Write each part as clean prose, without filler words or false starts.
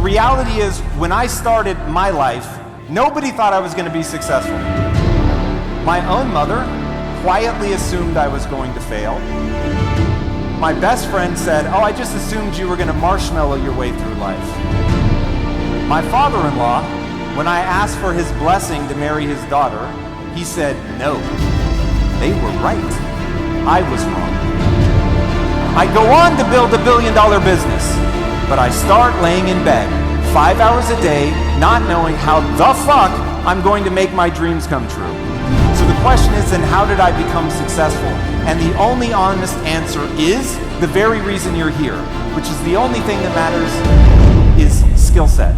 reality is, when I started my life, nobody thought I was going to be successful. My own mother quietly assumed I was going to fail. My best friend said, "Oh, I just assumed you were going to marshmallow your way through life." My father-in-law, when I asked for his blessing to marry his daughter, he said, "No, they were right. I was wrong." I go on to build $1 billion business, but I start laying in bed 5 hours a day, not knowing how the fuck I'm going to make my dreams come true. So the question is, then how did I become successful? And the only honest answer is the very reason you're here, which is the only thing that matters is skill set.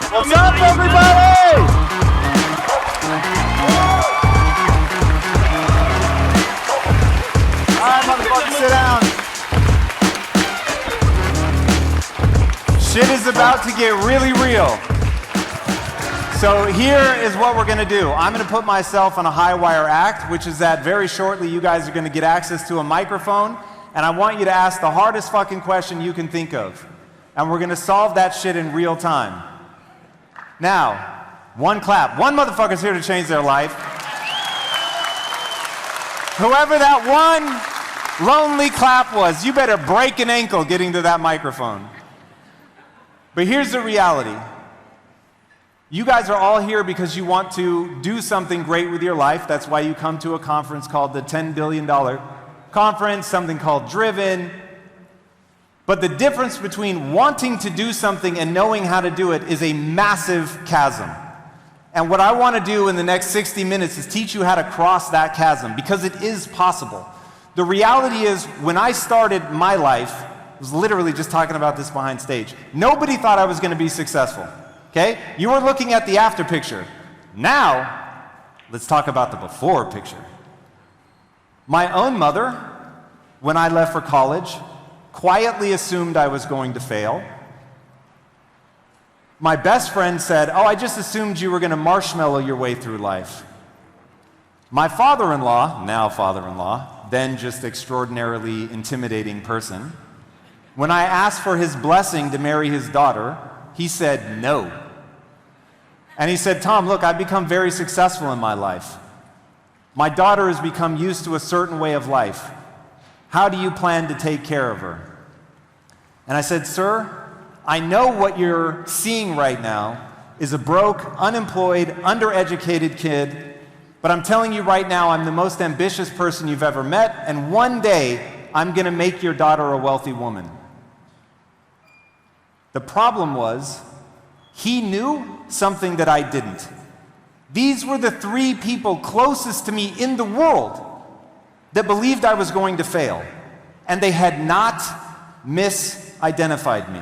What's up, everybody? All right, motherfuckers, sit down. Shit is about to get really real. So here is what we're gonna do. I'm gonna put myself on a high wire act, which is that very shortly you guys are gonna get access to a microphone, and I want you to ask the hardest fucking question you can think of. And we're gonna solve that shit in real time. Now, one clap. One motherfucker's here to change their life. Whoever that one lonely clap was, you better break an ankle getting to that microphone. But here's the reality. You guys are all here because you want to do something great with your life. That's why you come to a conference called the $10 billion conference, something called Driven. But the difference between wanting to do something and knowing how to do it is a massive chasm. And what I want to do in the next 60 minutes is teach you how to cross that chasm, because it is possible. The reality is, when I started my life, I was literally just talking about this behind stage, nobody thought I was going to be successful. Okay? You were looking at the after picture. Now, let's talk about the before picture. My own mother, when I left for college, quietly assumed I was going to fail. My best friend said, "Oh, I just assumed you were going to marshmallow your way through life." My father-in-law, now father-in-law, then just extraordinarily intimidating person, when I asked for his blessing to marry his daughter, he said no. And he said, "Tom, look, I've become very successful in my life. My daughter has become used to a certain way of life. How do you plan to take care of her?" And I said, "Sir, I know what you're seeing right now is a broke, unemployed, undereducated kid, but I'm telling you right now, I'm the most ambitious person you've ever met, and one day I'm going to make your daughter a wealthy woman." The problem was, he knew something that I didn't. These were the three people closest to me in the world that believed I was going to fail, and they had not misidentified me.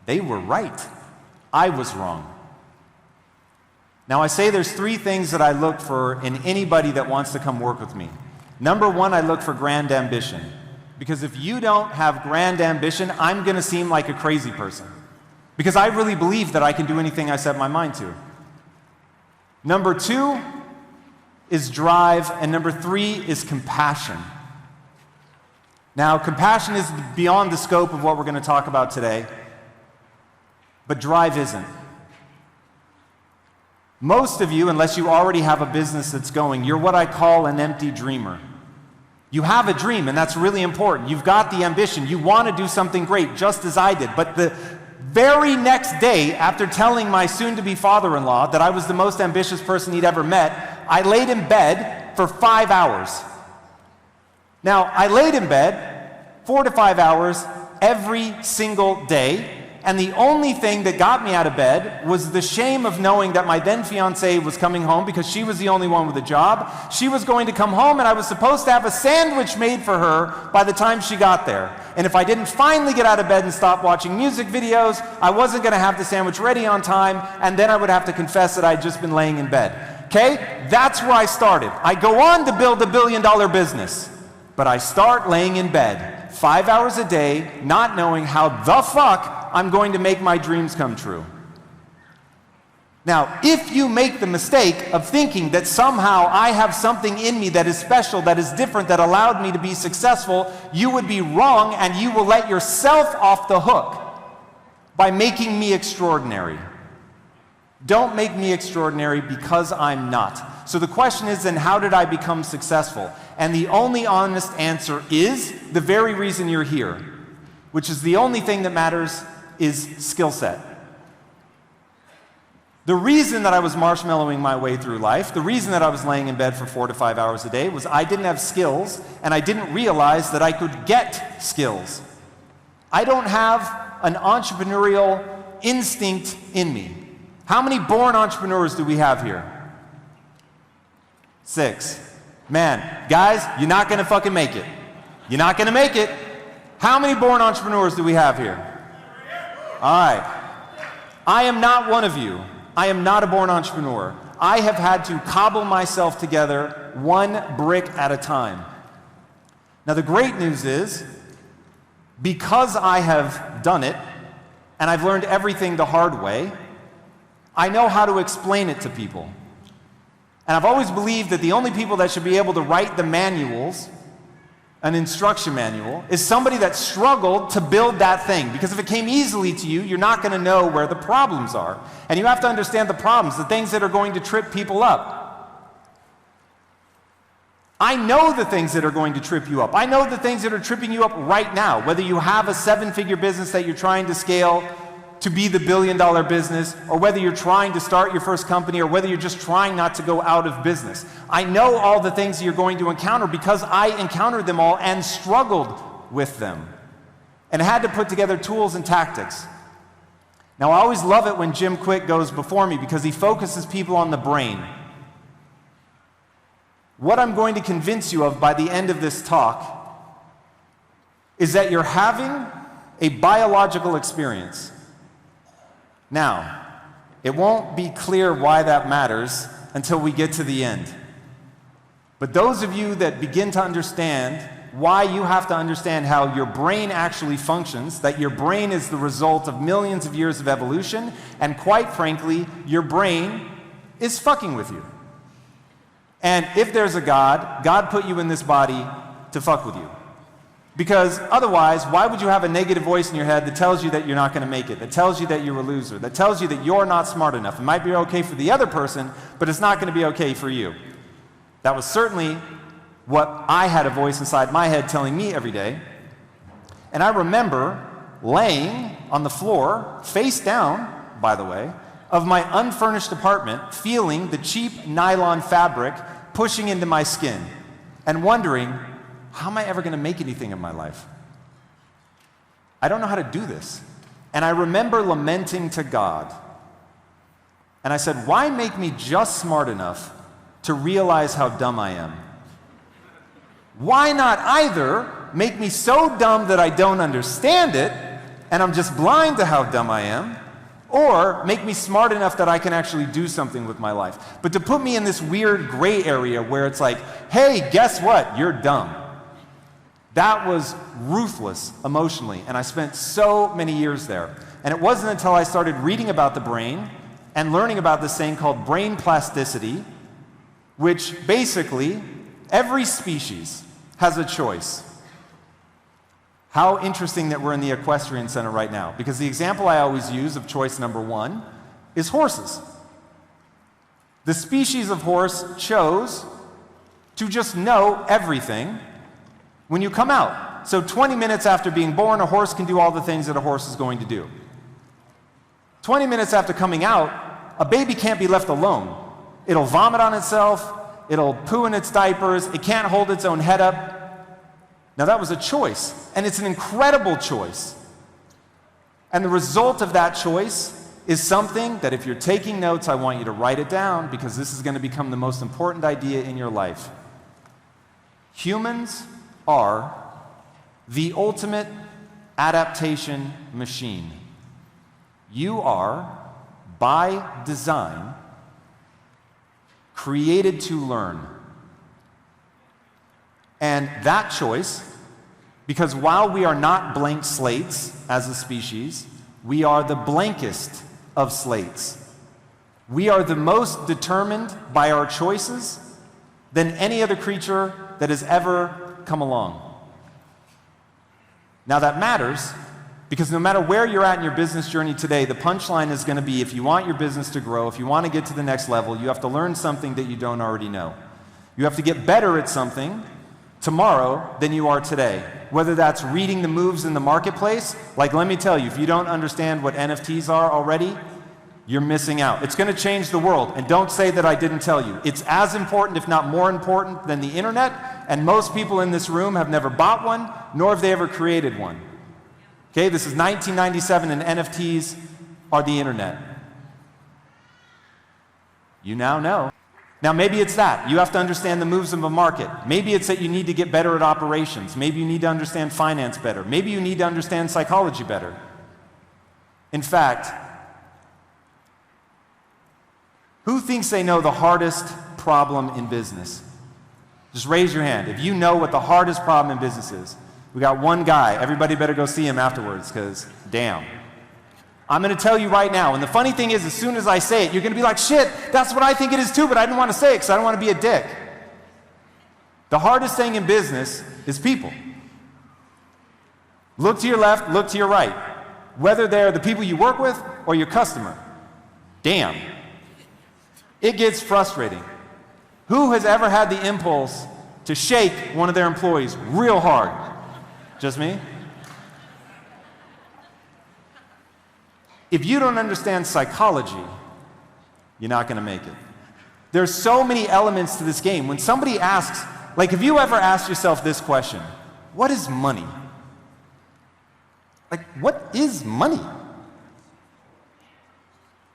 They were right. I was wrong. Now, I say there's three things that I look for in anybody that wants to come work with me. Number one, I look for grand ambition. Because if you don't have grand ambition, I'm going to seem like a crazy person. Because I really believe that I can do anything I set my mind to. Number two is drive, and number three is compassion. Now, compassion is beyond the scope of what we're going to talk about today, but drive isn't. Most of you, unless you already have a business that's going, you're what I call an empty dreamer. You have a dream, and that's really important. You've got the ambition. You want to do something great, just as I did. But the very next day, after telling my soon-to-be father-in-law that I was the most ambitious person he'd ever met, I laid in bed for 5 hours. Now, I laid in bed 4 to 5 hours every single day, and the only thing that got me out of bed was the shame of knowing that my then-fiancée was coming home because she was the only one with a job. She was going to come home, and I was supposed to have a sandwich made for her by the time she got there. And if I didn't finally get out of bed and stop watching music videos, I wasn't going to have the sandwich ready on time, and then I would have to confess that I'd just been laying in bed. Okay? That's where I started. I go on to build $1 billion business, but I start laying in bed 5 hours a day, not knowing how the fuck I'm going to make my dreams come true. Now, if you make the mistake of thinking that somehow I have something in me that is special, that is different, that allowed me to be successful, you would be wrong, and you will let yourself off the hook by making me extraordinary. Don't make me extraordinary, because I'm not. So the question is then, how did I become successful? And the only honest answer is the very reason you're here, which is the only thing that matters is skill set. The reason that I was marshmallowing my way through life, the reason that I was laying in bed for 4 to 5 hours a day, was I didn't have skills, and I didn't realize that I could get skills. I don't have an entrepreneurial instinct in me. How many born entrepreneurs do we have here? 6. Man, guys, you're not gonna fucking make it. You're not gonna make it. How many born entrepreneurs do we have here? All right. I am not one of you. I am not a born entrepreneur. I have had to cobble myself together one brick at a time. Now, the great news is, because I have done it, and I've learned everything the hard way, I know how to explain it to people. And I've always believed that the only people that should be able to write the manuals, an instruction manual, is somebody that struggled to build that thing. Because if it came easily to you, you're not going to know where the problems are. And you have to understand the problems, the things that are going to trip people up. I know the things that are going to trip you up. I know the things that are tripping you up right now. Whether you have a 7-figure business that you're trying to scale to be the billion-dollar business, or whether you're trying to start your first company, or whether you're just trying not to go out of business. I know all the things you're going to encounter because I encountered them all and struggled with them and had to put together tools and tactics. Now, I always love it when Jim Quick goes before me because he focuses people on the brain. What I'm going to convince you of by the end of this talk is that you're having a biological experience. Now, it won't be clear why that matters until we get to the end. But those of you that begin to understand why you have to understand how your brain actually functions, that your brain is the result of millions of years of evolution, and quite frankly, your brain is fucking with you. And if there's a God, God put you in this body to fuck with you. Because otherwise, why would you have a negative voice in your head that tells you that you're not going to make it, that tells you that you're a loser, that tells you that you're not smart enough? It might be okay for the other person, but it's not going to be okay for you. That was certainly what I had a voice inside my head telling me every day. And I remember laying on the floor, face down, by the way, of my unfurnished apartment, feeling the cheap nylon fabric pushing into my skin, and wondering, how am I ever going to make anything in my life? I don't know how to do this. And I remember lamenting to God. And I said, why make me just smart enough to realize how dumb I am? Why not either make me so dumb that I don't understand it, and I'm just blind to how dumb I am, or make me smart enough that I can actually do something with my life? But to put me in this weird gray area where it's like, hey, guess what? You're dumb. That was ruthless emotionally, and I spent so many years there. And it wasn't until I started reading about the brain and learning about this thing called brain plasticity, which basically every species has a choice. How interesting that we're in the equestrian center right now, because the example I always use of choice number 1 is horses. The species of horse chose to just know everything when you come out. So 20 minutes after being born, a horse can do all the things that a horse is going to do. 20 minutes after coming out, a baby can't be left alone. It'll vomit on itself, it'll poo in its diapers, it can't hold its own head up. Now that was a choice, and it's an incredible choice. And the result of that choice is something that if you're taking notes, I want you to write it down, because this is going to become the most important idea in your life. Humans are the ultimate adaptation machine. You are, by design, created to learn. And that choice, because while we are not blank slates as a species, we are the blankest of slates. We are the most determined by our choices than any other creature that has ever come along. Now that matters because no matter where you're at in your business journey today, the punchline is going to be if you want your business to grow, if you want to get to the next level, you have to learn something that you don't already know. You have to get better at something tomorrow than you are today. Whether that's reading the moves in the marketplace, like let me tell you, if you don't understand what NFTs are already, you're missing out. It's going to change the world, and don't say that I didn't tell you. It's as important, if not more important, than the internet, and most people in this room have never bought one, nor have they ever created one. Okay, this is 1997, and NFTs are the internet. You now know. Now maybe it's that. You have to understand the moves of a market. Maybe it's that you need to get better at operations. Maybe you need to understand finance better. Maybe you need to understand psychology better. In fact, who thinks they know the hardest problem in business? Just raise your hand if you know what the hardest problem in business is. We got one guy. Everybody better go see him afterwards because damn. I'm going to tell you right now, and the funny thing is, as soon as I say it, you're going to be like, shit, that's what I think it is too, but I didn't want to say it because I don't want to be a dick. The hardest thing in business is people. Look to your left, look to your right. Whether they're the people you work with or your customer. Damn. It gets frustrating. Who has ever had the impulse to shake one of their employees real hard? Just me? If you don't understand psychology, you're not going to make it. There's so many elements to this game. When somebody asks, like, have you ever asked yourself this question? What is money? Like, what is money?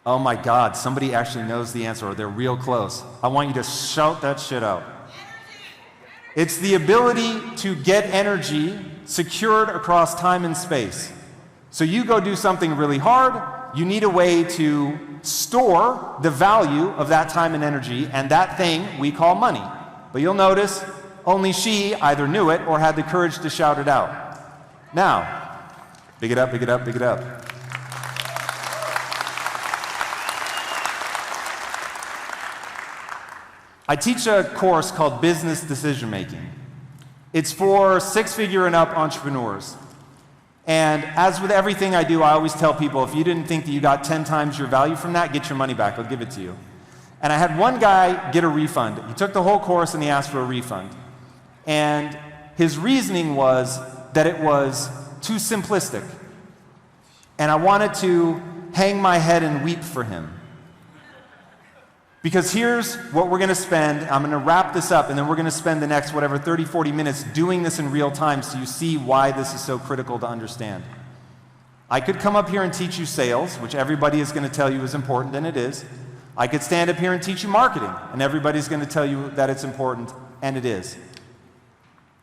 Oh my God, somebody actually knows the answer, or they're real close. I want you to shout that shit out. It's the ability to get energy secured across time and space. So you go do something really hard, you need a way to store the value of that time and energy, and that thing we call money. But you'll notice only she either knew it or had the courage to shout it out. Now, big it up, big it up, big it up. I teach a course called Business Decision Making. It's for six-figure and up entrepreneurs. And as with everything I do, I always tell people, if you didn't think that you got 10 times your value from that, get your money back. I'll give it to you. And I had one guy get a refund. He took the whole course and he asked for a refund. And his reasoning was that it was too simplistic. And I wanted to hang my head and weep for him. Because here's what we're going to spend. I'm going to wrap this up, and then we're going to spend the next, 30, 40 minutes doing this in real time so you see why this is so critical to understand. I could come up here and teach you sales, which everybody is going to tell you is important, and it is. I could stand up here and teach you marketing, and everybody's going to tell you that it's important, and it is.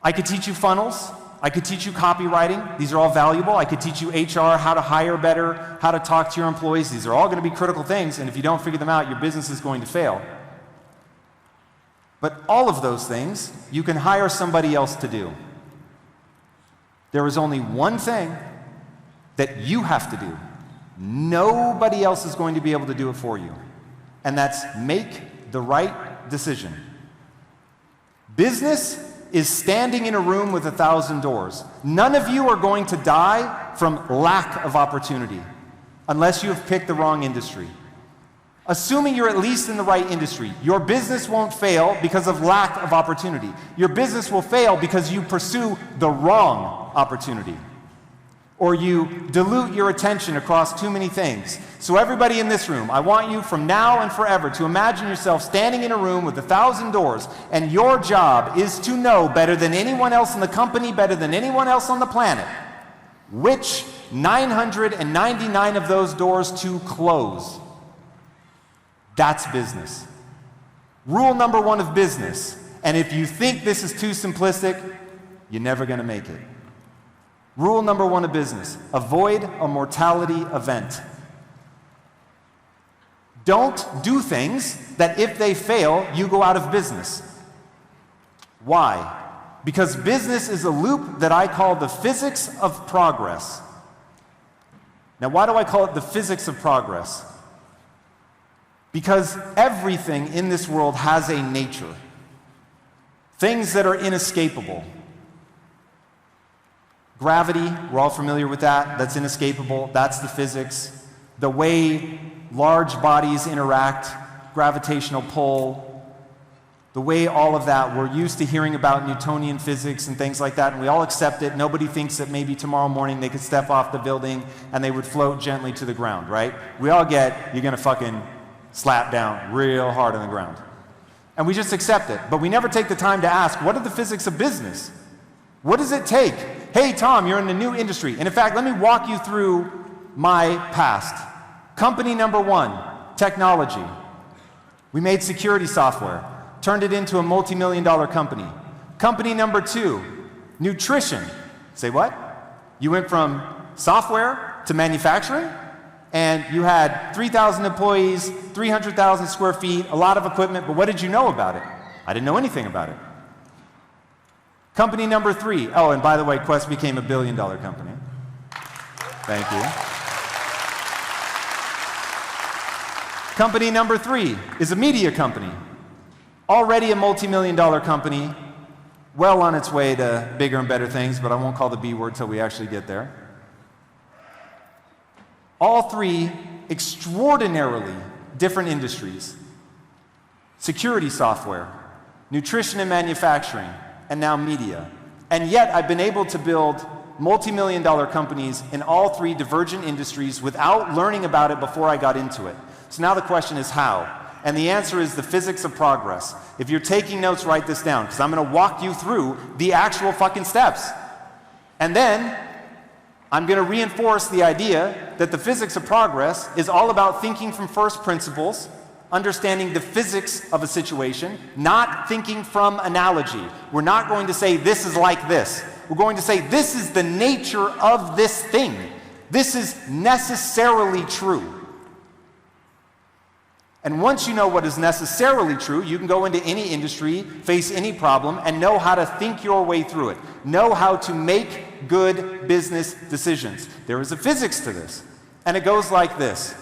I could teach you funnels. I could teach you copywriting. These are all valuable. I could teach you HR, how to hire better, how to talk to your employees. These are all going to be critical things, and if you don't figure them out, your business is going to fail. But all of those things, you can hire somebody else to do. There is only one thing that you have to do. Nobody else is going to be able to do it for you, and that's make the right decision. Business is standing in a room with 1,000 doors. None of you are going to die from lack of opportunity unless you have picked the wrong industry. Assuming you're at least in the right industry, your business won't fail because of lack of opportunity. Your business will fail because you pursue the wrong opportunity, or you dilute your attention across too many things. So everybody in this room, I want you from now and forever to imagine yourself standing in a room with 1,000 doors, and your job is to know better than anyone else in the company, better than anyone else on the planet, which 999 of those doors to close. That's business. Rule number one of business, and if you think this is too simplistic, you're never going to make it. Rule number one of business, avoid a mortality event. Don't do things that if they fail, you go out of business. Why? Because business is a loop that I call the physics of progress. Now, why do I call it the physics of progress? Because everything in this world has a nature. Things that are inescapable. Gravity, we're all familiar with that. That's inescapable. That's the physics. The way large bodies interact, gravitational pull, the way all of that, we're used to hearing about Newtonian physics and things like that, and we all accept it. Nobody thinks that maybe tomorrow morning they could step off the building and they would float gently to the ground, right? We all get, you're gonna fucking slap down real hard on the ground. And we just accept it. But we never take the time to ask, what are the physics of business? What does it take? Hey, Tom, you're in a new industry. And in fact, let me walk you through my past. Company number one, technology. We made security software, turned it into a multi-million-dollar company. Company number two, nutrition. Say what? You went from software to manufacturing, and you had 3,000 employees, 300,000 square feet, a lot of equipment, but what did you know about it? I didn't know anything about it. Company number three, oh, and by the way, Quest became $1 billion company. Thank you. Company number three is a media company. Already a multi-million-dollar company, well on its way to bigger and better things, but I won't call the B word till we actually get there. All three extraordinarily different industries. Security software, nutrition and manufacturing, and now media. And yet I've been able to build multi-million-dollar companies in all three divergent industries without learning about it before I got into it. So now the question is how? And the answer is the physics of progress. If you're taking notes, write this down, because I'm going to walk you through the actual fucking steps. And then I'm going to reinforce the idea that the physics of progress is all about thinking from first principles, understanding the physics of a situation, not thinking from analogy. We're not going to say this is like this. We're going to say this is the nature of this thing. This is necessarily true. And once you know what is necessarily true, you can go into any industry, face any problem, and know how to think your way through it. Know how to make good business decisions. There is a physics to this, and it goes like this.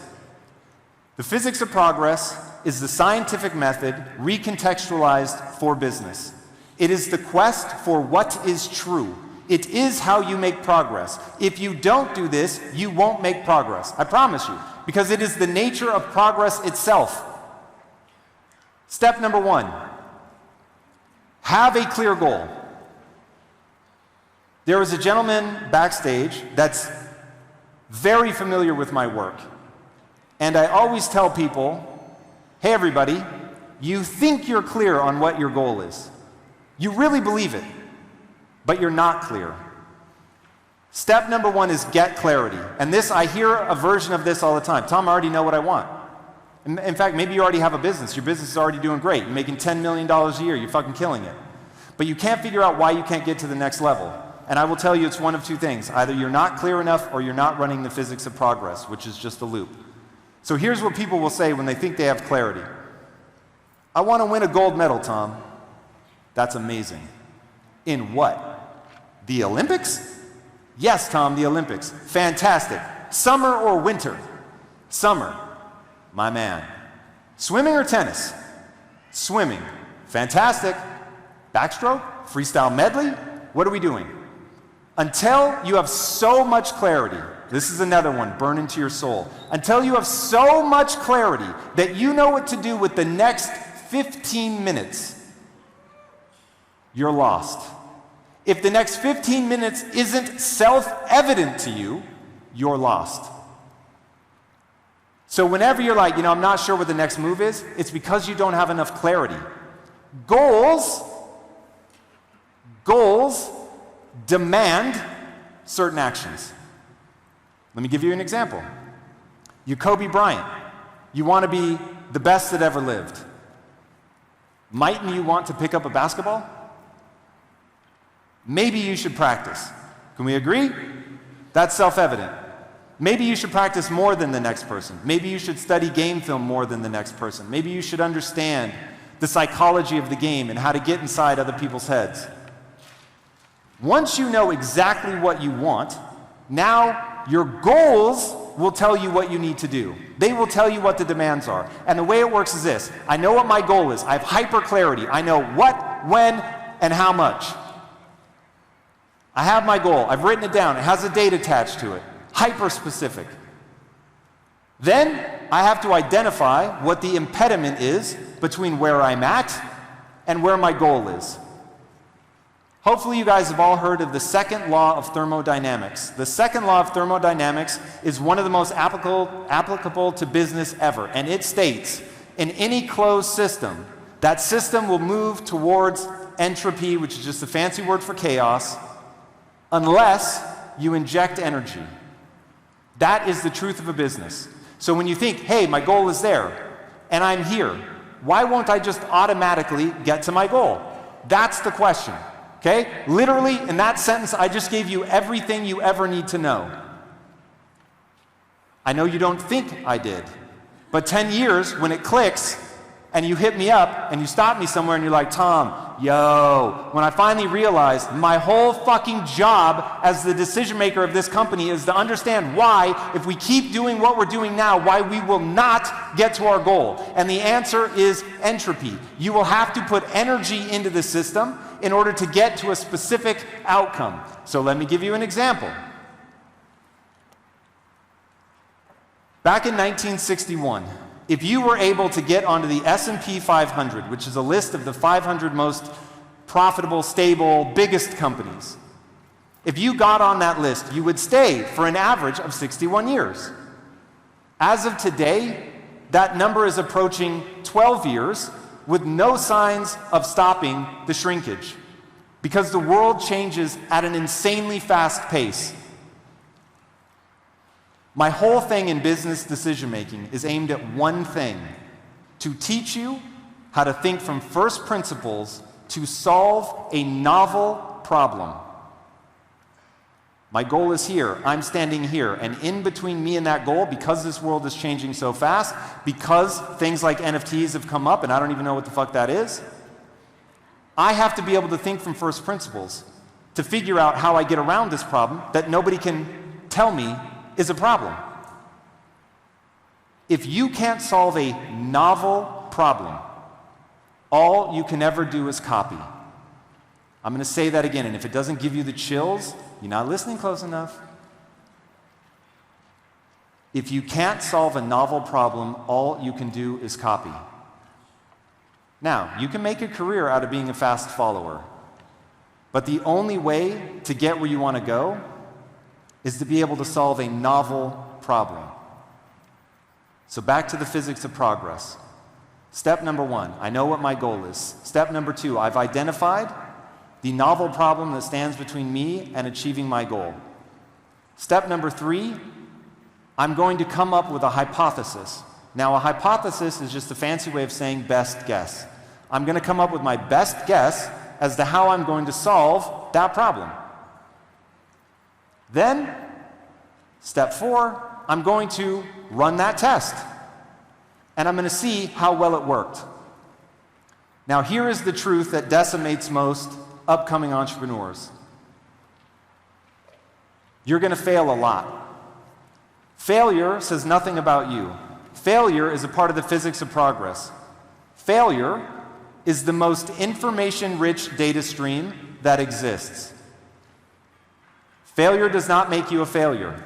The physics of progress is the scientific method recontextualized for business. It is the quest for what is true. It is how you make progress. If you don't do this, you won't make progress. I promise you. Because it is the nature of progress itself. Step number one, have a clear goal. There is a gentleman backstage that's very familiar with my work. And I always tell people, hey everybody, you think you're clear on what your goal is. You really believe it, but you're not clear. Step number one is get clarity. And this, I hear a version of this all the time. Tom, I already know what I want. In fact, maybe you already have a business. Your business is already doing great. You're making $10 million a year. You're fucking killing it. But you can't figure out why you can't get to the next level. And I will tell you it's one of two things. Either you're not clear enough or you're not running the physics of progress, which is just a loop. So here's what people will say when they think they have clarity. I want to win a gold medal, Tom. That's amazing. In what? The Olympics? Yes, Tom, the Olympics. Fantastic. Summer or winter? Summer. My man. Swimming or tennis? Swimming. Fantastic. Backstroke? Freestyle medley? What are we doing? Until you have so much clarity, this is another one, burn into your soul. Until you have so much clarity that you know what to do with the next 15 minutes, you're lost. If the next 15 minutes isn't self-evident to you, you're lost. So whenever you're like, I'm not sure what the next move is, it's because you don't have enough clarity. Goals demand certain actions. Let me give you an example. You're Kobe Bryant. You want to be the best that ever lived. Mightn't you want to pick up a basketball? Maybe you should practice. Can we agree? That's self-evident. Maybe you should practice more than the next person. Maybe you should study game film more than the next person. Maybe you should understand the psychology of the game and how to get inside other people's heads. Once you know exactly what you want, now your goals will tell you what you need to do. They will tell you what the demands are. And the way it works is this. I know what my goal is. I have hyper clarity. I know what, when, and how much. I have my goal. I've written it down. It has a date attached to it. Hyper specific. Then I have to identify what the impediment is between where I'm at and where my goal is. Hopefully you guys have all heard of the second law of thermodynamics. The second law of thermodynamics is one of the most applicable to business ever, and it states, in any closed system, that system will move towards entropy, which is just a fancy word for chaos, unless you inject energy. That is the truth of a business. So when you think, hey, my goal is there, and I'm here, why won't I just automatically get to my goal? That's the question. Okay? Literally, in that sentence, I just gave you everything you ever need to know. I know you don't think I did, but 10 years, when it clicks, and you hit me up, and you stop me somewhere, and you're like, Tom, yo, when I finally realized my whole fucking job as the decision maker of this company is to understand why, if we keep doing what we're doing now, why we will not get to our goal. And the answer is entropy. You will have to put energy into the system in order to get to a specific outcome. So let me give you an example. Back in 1961, if you were able to get onto the S&P 500, which is a list of the 500 most profitable, stable, biggest companies, if you got on that list, you would stay for an average of 61 years. As of today, that number is approaching 12 years with no signs of stopping the shrinkage, because the world changes at an insanely fast pace. My whole thing in business decision making is aimed at one thing: to teach you how to think from first principles to solve a novel problem. My goal is here, I'm standing here, and in between me and that goal, because this world is changing so fast, because things like NFTs have come up and I don't even know what the fuck that is, I have to be able to think from first principles to figure out how I get around this problem that nobody can tell me is a problem. If you can't solve a novel problem, all you can ever do is copy. I'm going to say that again, and if it doesn't give you the chills, you're not listening close enough. If you can't solve a novel problem, all you can do is copy. Now, you can make a career out of being a fast follower, but the only way to get where you want to go is to be able to solve a novel problem. So back to the physics of progress. Step number one, I know what my goal is. Step number two, I've identified the novel problem that stands between me and achieving my goal. Step number three, I'm going to come up with a hypothesis. Now, a hypothesis is just a fancy way of saying best guess. I'm going to come up with my best guess as to how I'm going to solve that problem. Then, step four, I'm going to run that test. And I'm going to see how well it worked. Now, here is the truth that decimates most upcoming entrepreneurs. You're going to fail a lot. Failure says nothing about you. Failure is a part of the physics of progress. Failure is the most information-rich data stream that exists. Failure does not make you a failure.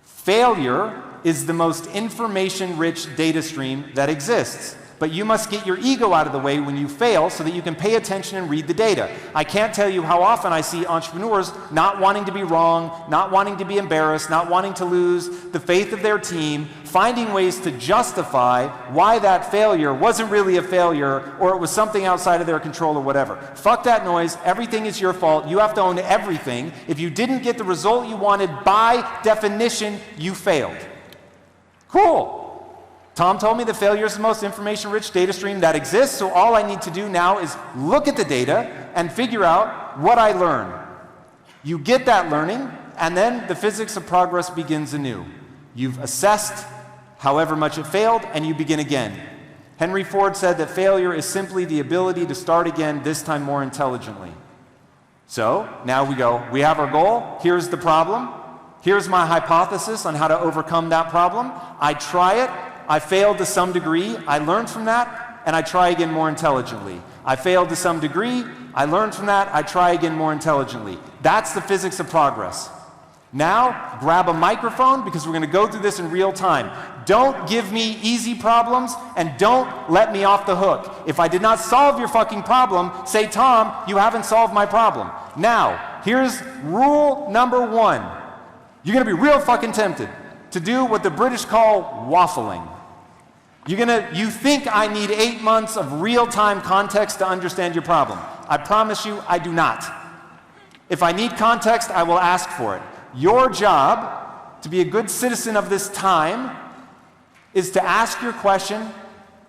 Failure is the most information-rich data stream that exists. But you must get your ego out of the way when you fail so that you can pay attention and read the data. I can't tell you how often I see entrepreneurs not wanting to be wrong, not wanting to be embarrassed, not wanting to lose the faith of their team, finding ways to justify why that failure wasn't really a failure or it was something outside of their control or whatever. Fuck that noise. Everything is your fault. You have to own everything. If you didn't get the result you wanted, by definition, you failed. Cool. Tom told me that failure is the most information-rich data stream that exists, so all I need to do now is look at the data and figure out what I learn. You get that learning, and then the physics of progress begins anew. You've assessed however much it failed, and you begin again. Henry Ford said that failure is simply the ability to start again, this time more intelligently. So, now we go. We have our goal. Here's the problem. Here's my hypothesis on how to overcome that problem. I try it, I failed to some degree, I learned from that, and I try again more intelligently. I failed to some degree, I learned from that, I try again more intelligently. That's the physics of progress. Now, grab a microphone because we're going to go through this in real time. Don't give me easy problems and don't let me off the hook. If I did not solve your fucking problem, say, Tom, you haven't solved my problem. Now, here's rule number 1. You're going to be real fucking tempted to do what the British call waffling. You think I need 8 months of real-time context to understand your problem. I promise you, I do not. If I need context, I will ask for it. Your job, to be a good citizen of this time, is to ask your question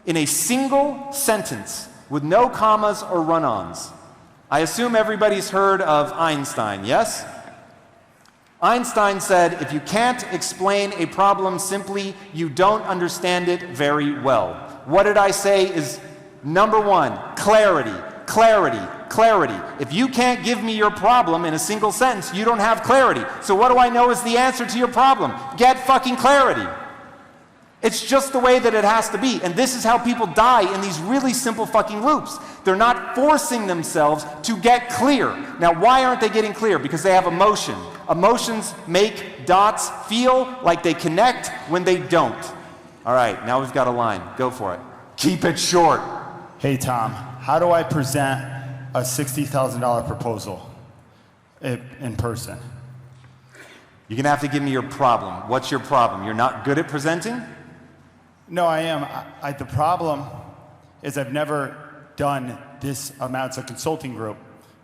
in a single sentence with no commas or run-ons. I assume everybody's heard of Einstein, yes? Einstein said, if you can't explain a problem simply, you don't understand it very well. What did I say is number 1, clarity, clarity, clarity. If you can't give me your problem in a single sentence, you don't have clarity. So what do I know is the answer to your problem? Get fucking clarity. It's just the way that it has to be. And this is how people die in these really simple fucking loops. They're not forcing themselves to get clear. Now, why aren't they getting clear? Because they have emotion. Emotions make dots feel like they connect when they don't. All right, now we've got a line. Go for it. Keep it short. Hey, Tom, how do I present a $60,000 proposal in person? You're going to have to give me your problem. What's your problem? You're not good at presenting? No, I am. The problem is I've never done this amount. It's a consulting group.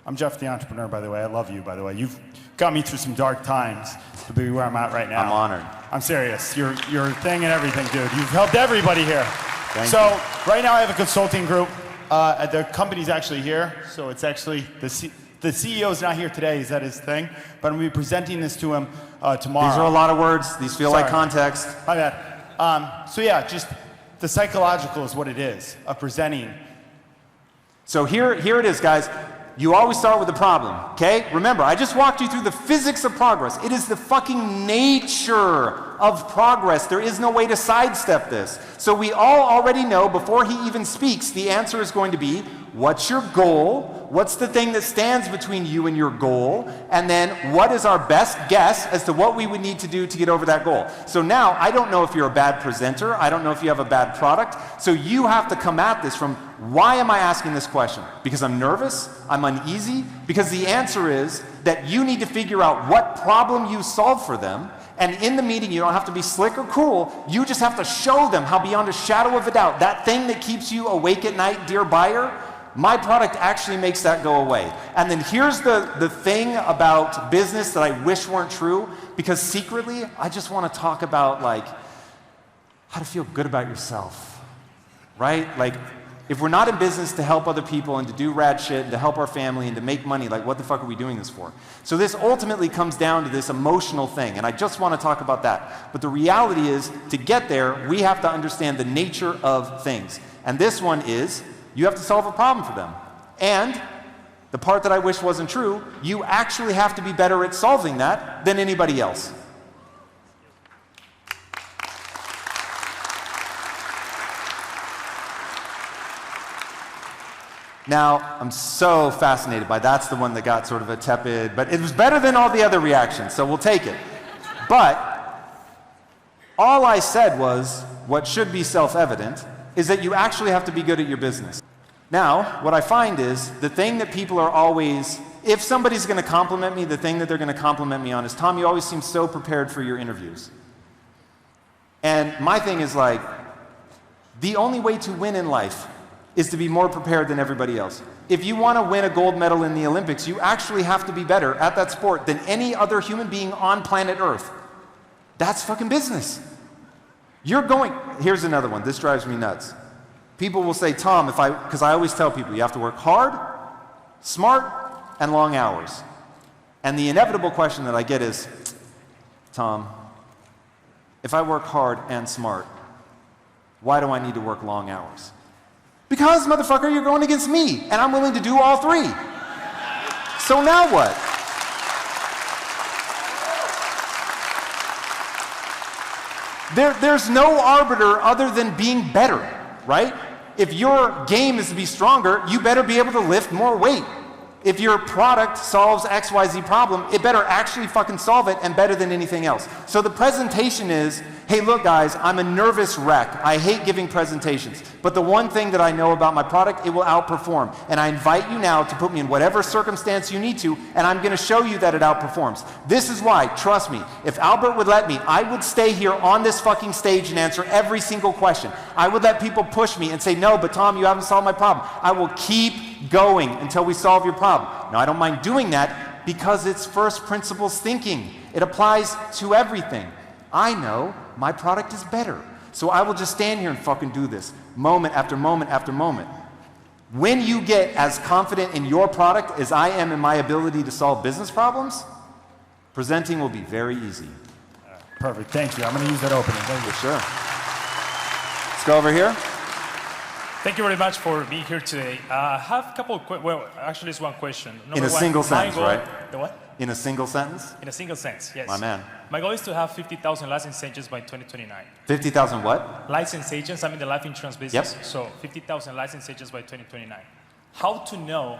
I'm Jeff the Entrepreneur, by the way. I love you, by the way. You've got me through some dark times to be where I'm at right now. I'm honored. I'm serious. You're thing and everything, dude. You've helped everybody here. Thank you. Right now I have a consulting group. The company's actually here, so it's actually the CEO's not here today. He's at his thing, but I'm going to be presenting this to him tomorrow. These are a lot of words. These feel like context. My bad. So yeah, just the psychological is what it is of presenting. So here it is, guys. You always start with the problem, okay? Remember, I just walked you through the physics of progress. It is the fucking nature of progress. There is no way to sidestep this. So we all already know before he even speaks, the answer is going to be, what's your goal? What's the thing that stands between you and your goal? And then what is our best guess as to what we would need to do to get over that goal? So now, I don't know if you're a bad presenter. I don't know if you have a bad product. So you have to come at this from, why am I asking this question? Because I'm nervous? I'm uneasy? Because the answer is that you need to figure out what problem you solve for them. And in the meeting, you don't have to be slick or cool. You just have to show them how beyond a shadow of a doubt, that thing that keeps you awake at night, dear buyer, my product actually makes that go away. And then here's the thing about business that I wish weren't true, because secretly, I just want to talk about like how to feel good about yourself, right? Like, if we're not in business to help other people and to do rad shit and to help our family and to make money, like what the fuck are we doing this for? So this ultimately comes down to this emotional thing, and I just want to talk about that. But the reality is, to get there, we have to understand the nature of things. And this one is, you have to solve a problem for them. And the part that I wish wasn't true, you actually have to be better at solving that than anybody else. Now, I'm so fascinated by that's the one that got sort of a tepid, but it was better than all the other reactions, so we'll take it. But all I said was, what should be self-evident is that you actually have to be good at your business. Now, what I find is the thing that people are always, if somebody's going to compliment me, the thing that they're going to compliment me on is, Tom, you always seem so prepared for your interviews. And my thing is like, the only way to win in life is to be more prepared than everybody else. If you want to win a gold medal in the Olympics, you actually have to be better at that sport than any other human being on planet Earth. That's fucking business. Here's another one. This drives me nuts. People will say, Tom, because I always tell people, you have to work hard, smart, and long hours. And the inevitable question that I get is, Tom, if I work hard and smart, why do I need to work long hours? Because, motherfucker, you're going against me, and I'm willing to do all three. So now what? There's no arbiter other than being better, right? If your game is to be stronger, you better be able to lift more weight. If your product solves XYZ problem, it better actually fucking solve it, and better than anything else. So the presentation is, hey, look guys, I'm a nervous wreck. I hate giving presentations. But the one thing that I know about my product, it will outperform. And I invite you now to put me in whatever circumstance you need to, and I'm gonna show you that it outperforms. This is why, trust me, if Albert would let me, I would stay here on this fucking stage and answer every single question. I would let people push me and say, no, but Tom, you haven't solved my problem. I will keep going until we solve your problem. Now, I don't mind doing that because it's first principles thinking. It applies to everything. I know my product is better. So I will just stand here and fucking do this moment after moment after moment. When you get as confident in your product as I am in my ability to solve business problems, presenting will be very easy. Perfect. Thank you. I'm going to use that opening. Thank you. For sure. Let's go over here. Thank you very much for being here today. I have a couple of well, actually it's one question. In a single sentence, right? The what? In a single sentence? In a single sentence, yes. My man. My goal is to have 50,000 license agents by 2029. 50,000 what? License agents, I'm in the life insurance business. Yep. So 50,000 license agents by 2029. How to know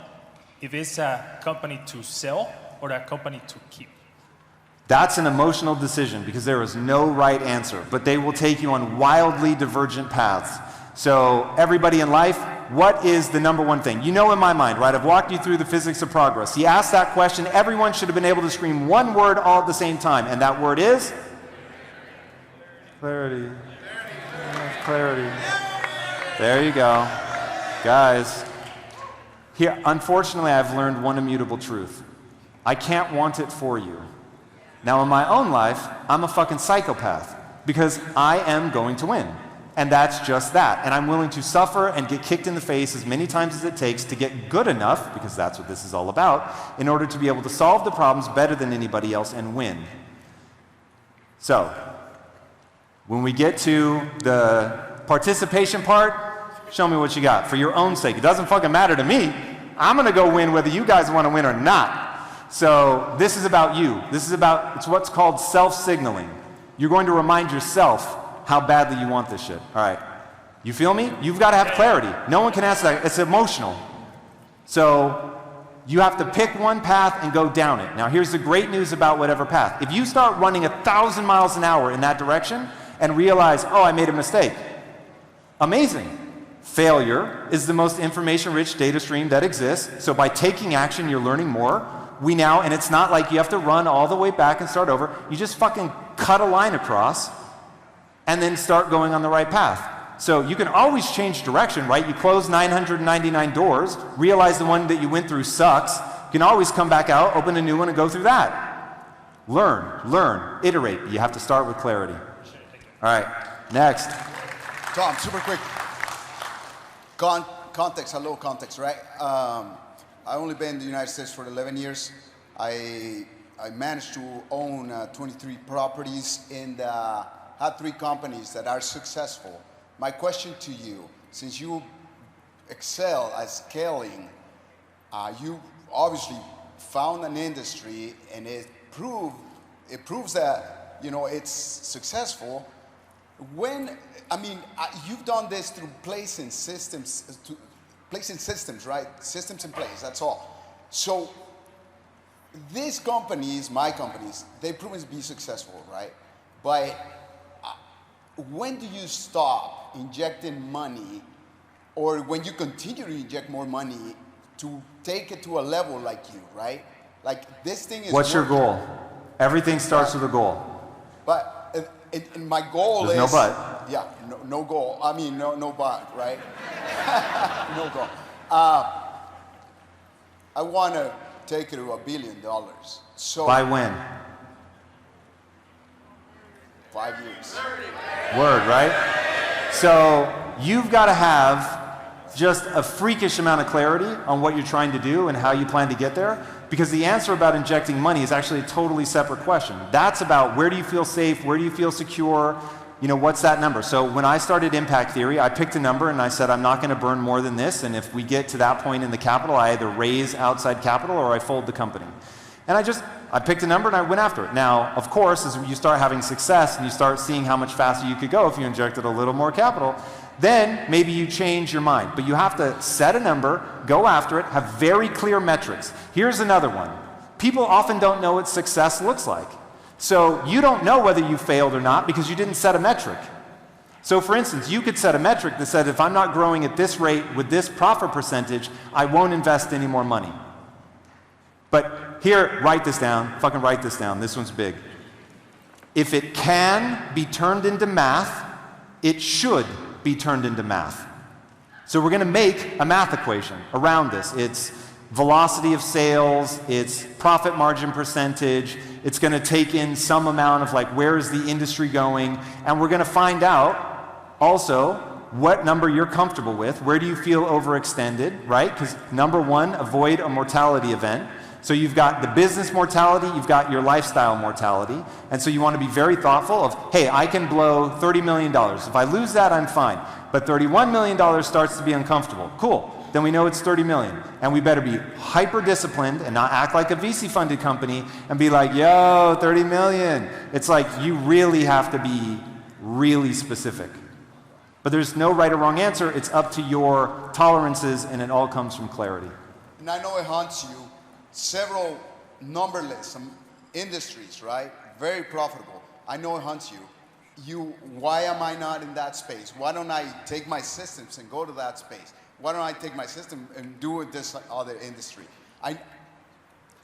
if it's a company to sell or a company to keep? That's an emotional decision because there is no right answer, but they will take you on wildly divergent paths. So everybody in life, what is the number one thing? You know in my mind, right? I've walked you through the physics of progress. He asked that question, everyone should have been able to scream one word all at the same time, and that word is? Clarity. Clarity. There you go. Guys, here, unfortunately, I've learned one immutable truth. I can't want it for you. Now, in my own life, I'm a fucking psychopath because I am going to win. And that's just that. And I'm willing to suffer and get kicked in the face as many times as it takes to get good enough, because that's what this is all about, in order to be able to solve the problems better than anybody else and win. So, when we get to the participation part, show me what you got for your own sake. It doesn't fucking matter to me. I'm gonna go win whether you guys wanna win or not. So, this is about you. This is about, it's what's called self-signaling. You're going to remind yourself how badly you want this shit. All right. You feel me? You've got to have clarity. No one can answer that. It's emotional. So you have to pick one path and go down it. Now here's the great news about whatever path. If you start running 1,000 miles an hour in that direction and realize, oh, I made a mistake, amazing. Failure is the most information-rich data stream that exists. So by taking action, you're learning more. We now, and it's not like you have to run all the way back and start over. You just fucking cut a line across and then start going on the right path. So you can always change direction, right? You close 999 doors, realize the one that you went through sucks. You can always come back out, open a new one, and go through that. Learn, iterate. You have to start with clarity. All right, next. Tom, super quick. Context, hello context, right? I only been in the United States for 11 years. I managed to own 23 properties and had 3 companies that are successful. My question to you, since you excel at scaling, you obviously found an industry and it proves that, you know, it's successful. You've done this through placing systems, right? Systems in place, that's all. So these companies, my companies, they've proven to be successful, right? But when do you stop injecting money, or when you continue to inject more money to take it to a level like you, right? Like this thing is. What's your goal? Everything starts with a goal. But my goal There's is. no but. Yeah, no goal. I mean, no but, right? No goal. I want to take it to $1 billion. So. By when? 5 years. Word, right? So you've got to have just a freakish amount of clarity on what you're trying to do and how you plan to get there, because the answer about injecting money is actually a totally separate question. That's about where do you feel safe, where do you feel secure, you know, what's that number? So when I started Impact Theory, I picked a number and I said I'm not going to burn more than this, and if we get to that point in the capital, I either raise outside capital or I fold the company. And I just I picked a number and I went after it. Now, of course, as you start having success and you start seeing how much faster you could go if you injected a little more capital, then maybe you change your mind. But you have to set a number, go after it, have very clear metrics. Here's another one. People often don't know what success looks like. So you don't know whether you failed or not because you didn't set a metric. So for instance, you could set a metric that said, if I'm not growing at this rate with this profit percentage, I won't invest any more money. But here, write this down, fucking write this down, this one's big. If it can be turned into math, it should be turned into math. So we're gonna make a math equation around this. It's velocity of sales, it's profit margin percentage, it's gonna take in some amount of like, where is the industry going, and we're gonna find out also what number you're comfortable with, where do you feel overextended, right? Because number one, avoid a mortality event. So you've got the business mortality, you've got your lifestyle mortality, and so you want to be very thoughtful of, hey, I can blow $30 million. If I lose that, I'm fine. But $31 million starts to be uncomfortable. Cool. Then we know it's 30 million. And we better be hyper-disciplined and not act like a VC-funded company and be like, yo, 30 million. It's like you really have to be really specific. But there's no right or wrong answer. It's up to your tolerances, and it all comes from clarity. And I know it haunts you. Several numberless industries, right? Very profitable. I know it haunts you. Why am I not in that space? Why don't I take my systems and go to that space? Why don't I take my system and do it this other industry?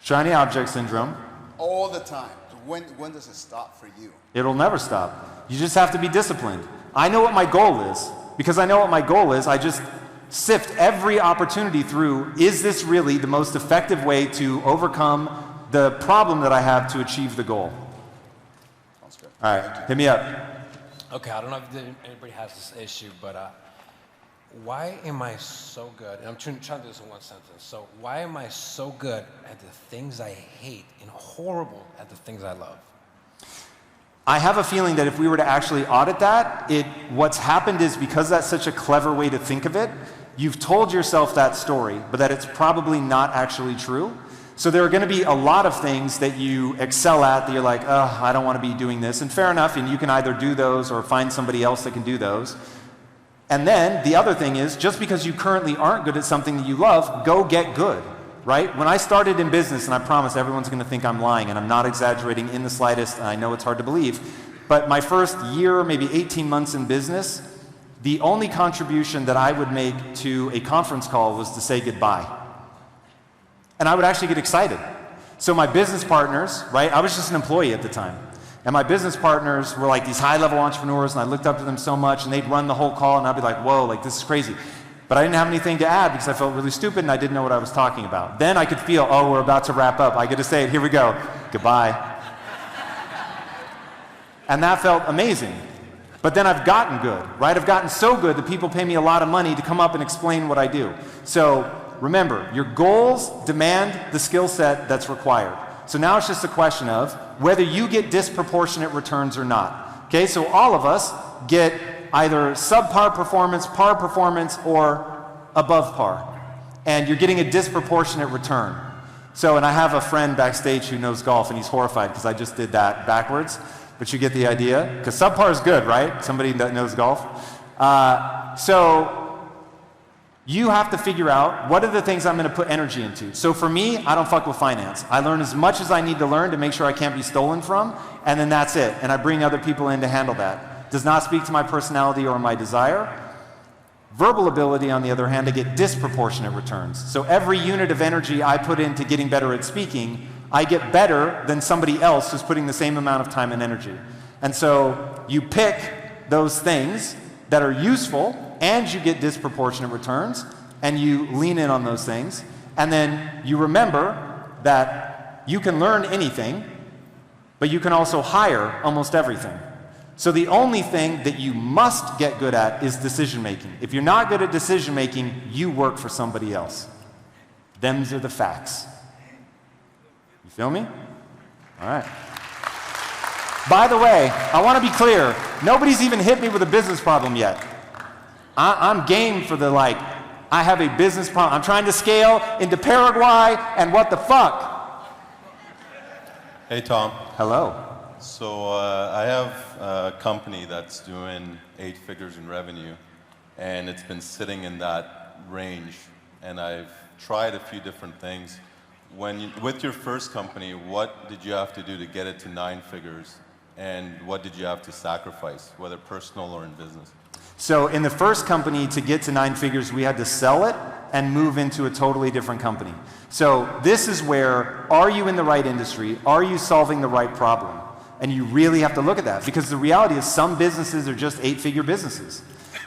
Shiny object syndrome. All the time. When does it stop for you? It'll never stop. You just have to be disciplined. I know what my goal is. Because I know what my goal is, I just sift every opportunity through, is this really the most effective way to overcome the problem that I have to achieve the goal? Sounds good. All right, hit me up. Okay, I don't know if anybody has this issue, but why am I so good? And I'm trying to do this in one sentence. So why am I so good at the things I hate and horrible at the things I love? I have a feeling that if we were to actually audit that, what's happened is because that's such a clever way to think of it, you've told yourself that story, but that it's probably not actually true. So there are going to be a lot of things that you excel at that you're like, oh, I don't want to be doing this. And fair enough, and you can either do those or find somebody else that can do those. And then the other thing is, just because you currently aren't good at something that you love, go get good. Right? When I started in business, and I promise everyone's going to think I'm lying, and I'm not exaggerating in the slightest, and I know it's hard to believe, but my first year, maybe 18 months in business, the only contribution that I would make to a conference call was to say goodbye. And I would actually get excited. So my business partners, right, I was just an employee at the time, and my business partners were like these high-level entrepreneurs, and I looked up to them so much, and they'd run the whole call, and I'd be like, whoa, like this is crazy. But I didn't have anything to add because I felt really stupid and I didn't know what I was talking about. Then I could feel, oh, we're about to wrap up. I get to say it, here we go, goodbye. And that felt amazing. But then I've gotten good, right? I've gotten so good that people pay me a lot of money to come up and explain what I do. So remember, your goals demand the skill set that's required. So now it's just a question of whether you get disproportionate returns or not. Okay, so all of us get either subpar performance, par performance, or above par. And you're getting a disproportionate return. So, and I have a friend backstage who knows golf, and he's horrified because I just did that backwards. But you get the idea? Because subpar is good, right? Somebody that knows golf. So you have to figure out what are the things I'm going to put energy into. So for me, I don't fuck with finance. I learn as much as I need to learn to make sure I can't be stolen from, and then that's it. And I bring other people in to handle that. Does not speak to my personality or my desire. Verbal ability, on the other hand, I get disproportionate returns. So every unit of energy I put into getting better at speaking, I get better than somebody else who's putting the same amount of time and energy. And so you pick those things that are useful and you get disproportionate returns and you lean in on those things. And then you remember that you can learn anything, but you can also hire almost everything. So the only thing that you must get good at is decision making. If you're not good at decision making, you work for somebody else. Them's are the facts. You feel me? All right. By the way, I want to be clear. Nobody's even hit me with a business problem yet. I'm game for the like, I have a business problem. I'm trying to scale into Paraguay and what the fuck? Hey, Tom. Hello. So I have a company that's doing 8 figures in revenue, and it's been sitting in that range. And I've tried a few different things. With your first company, what did you have to do to get it to 9 figures? And what did you have to sacrifice, whether personal or in business? So in the first company, to get to 9 figures, we had to sell it and move into a totally different company. So this is where, are you in the right industry? Are you solving the right problem? And you really have to look at that, because the reality is some businesses are just 8-figure businesses.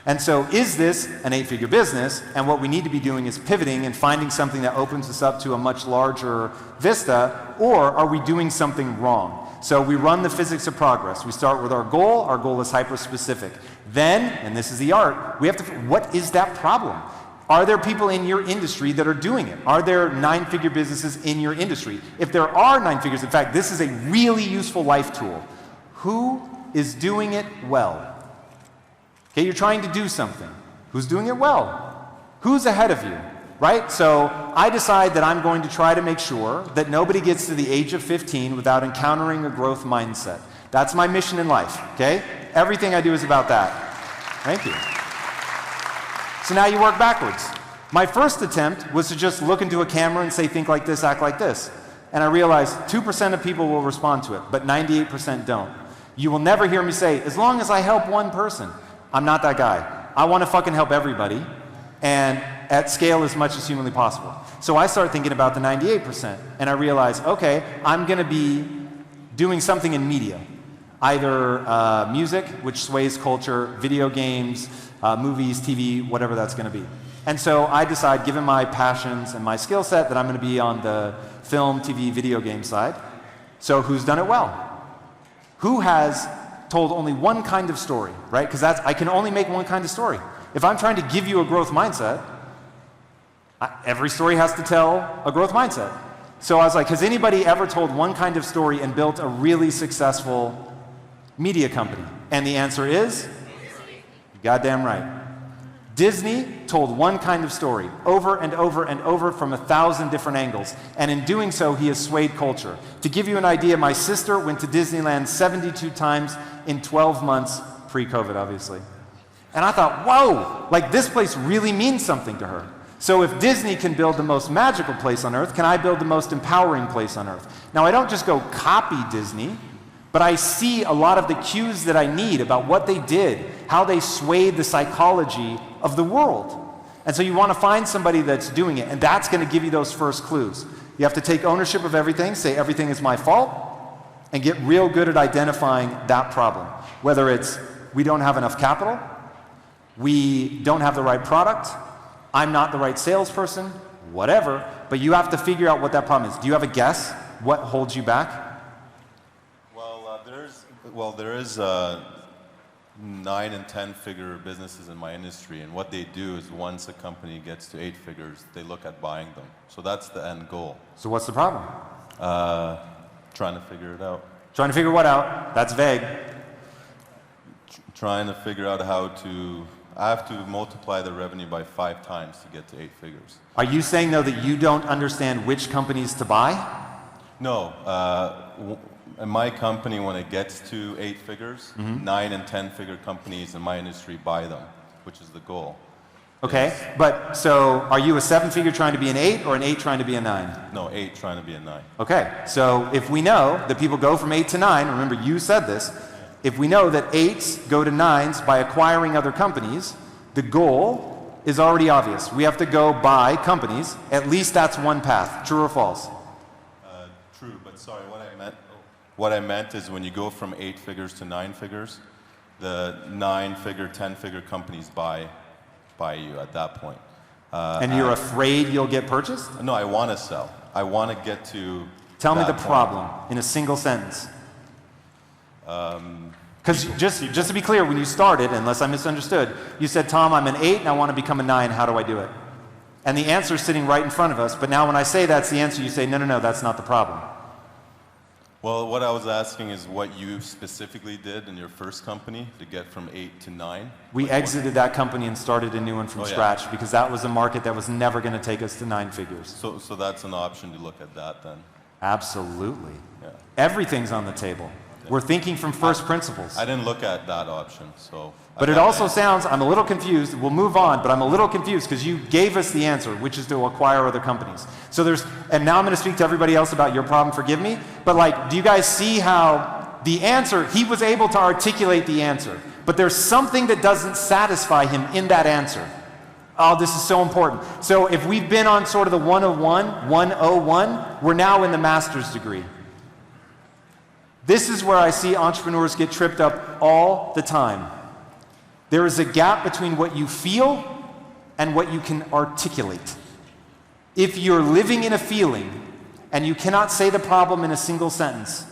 And so is this an 8-figure business? And what we need to be doing is pivoting and finding something that opens us up to a much larger vista, or are we doing something wrong? So we run the physics of progress. We start with our goal. Our goal is hyper-specific. Then, and this is the art, we have to, what is that problem? Are there people in your industry that are doing it? Are there 9-figure businesses in your industry? If there are 9 figures, in fact, this is a really useful life tool. Who is doing it well? Okay, you're trying to do something. Who's doing it well? Who's ahead of you? Right? So I decide that I'm going to try to make sure that nobody gets to the age of 15 without encountering a growth mindset. That's my mission in life, okay? Everything I do is about that. Thank you. So now you work backwards. My first attempt was to just look into a camera and say, think like this, act like this. And I realized 2% of people will respond to it, but 98% don't. You will never hear me say, as long as I help one person. I'm not that guy. I want to fucking help everybody, and at scale as much as humanly possible. So I started thinking about the 98%, and I realized, okay, I'm going to be doing something in media. Either music, which sways culture, video games, movies, TV, whatever that's going to be. And so I decide, given my passions and my skill set, that I'm going to be on the film, TV, video game side. So who's done it well? Who has told only one kind of story, right? Because I can only make one kind of story. If I'm trying to give you a growth mindset, every story has to tell a growth mindset. So I was like, has anybody ever told one kind of story and built a really successful media company? And the answer is, goddamn right. Disney told one kind of story over and over and over from 1,000 different angles. And in doing so, he has swayed culture. To give you an idea, my sister went to Disneyland 72 times in 12 months, pre-COVID, obviously. And I thought, whoa, like this place really means something to her. So if Disney can build the most magical place on earth, can I build the most empowering place on earth? Now, I don't just go copy Disney, but I see a lot of the cues that I need about what they did, how they swayed the psychology of the world. And so you want to find somebody that's doing it, and that's going to give you those first clues. You have to take ownership of everything, say everything is my fault, and get real good at identifying that problem. Whether it's we don't have enough capital, we don't have the right product, I'm not the right salesperson, whatever, but you have to figure out what that problem is. Do you have a guess? What holds you back? There is 9 and 10 figure businesses in my industry, and what they do is once a company gets to 8 figures, they look at buying them. So that's the end goal. So what's the problem? Trying to figure it out. Trying to figure what out? That's vague. Trying to figure out how to, I have to multiply the revenue by 5 times to get to 8 figures. Are you saying, though, that you don't understand which companies to buy? No. In my company, when it gets to 8 figures, 9 and 10 figure companies in my industry buy them, which is the goal. Okay, Yes. but so are you a 7-figure trying to be an 8 or an 8 trying to be a 9? No, 8 trying to be a 9. Okay, so if we know that people go from 8 to 9, remember you said this, if we know that 8s go to 9s by acquiring other companies, the goal is already obvious. We have to go buy companies. At least that's one path. True or false? True, but sorry, what I meant is when you go from 8 figures to 9 figures, the 9-figure, 10-figure companies buy you at that point. And you're afraid you'll get purchased? No, I want to sell. I want to get to Tell me the point. problem in a single sentence. Because just to be clear, when you started, unless I misunderstood, you said, Tom, I'm an 8 and I want to become a 9. How do I do it? And the answer is sitting right in front of us. But now when I say that's the answer, you say, no, that's not the problem. Well, what I was asking is what you specifically did in your first company to get from 8 to 9. We exited that company and started a new one from scratch because that was a market that was never going to take us to 9 figures. So that's an option to look at that then. Absolutely. Yeah. Everything's on the table. We're thinking from first principles. I didn't look at that option, so. But it also sounds, I'm a little confused, we'll move on, but I'm a little confused because you gave us the answer, which is to acquire other companies. So there's, and now I'm going to speak to everybody else about your problem, forgive me, but like, do you guys see how the answer, he was able to articulate the answer, but there's something that doesn't satisfy him in that answer. Oh, this is so important. So if we've been on sort of the 101, we're now in the master's degree. This is where I see entrepreneurs get tripped up all the time. There is a gap between what you feel and what you can articulate. If you're living in a feeling and you cannot say the problem in a single sentence,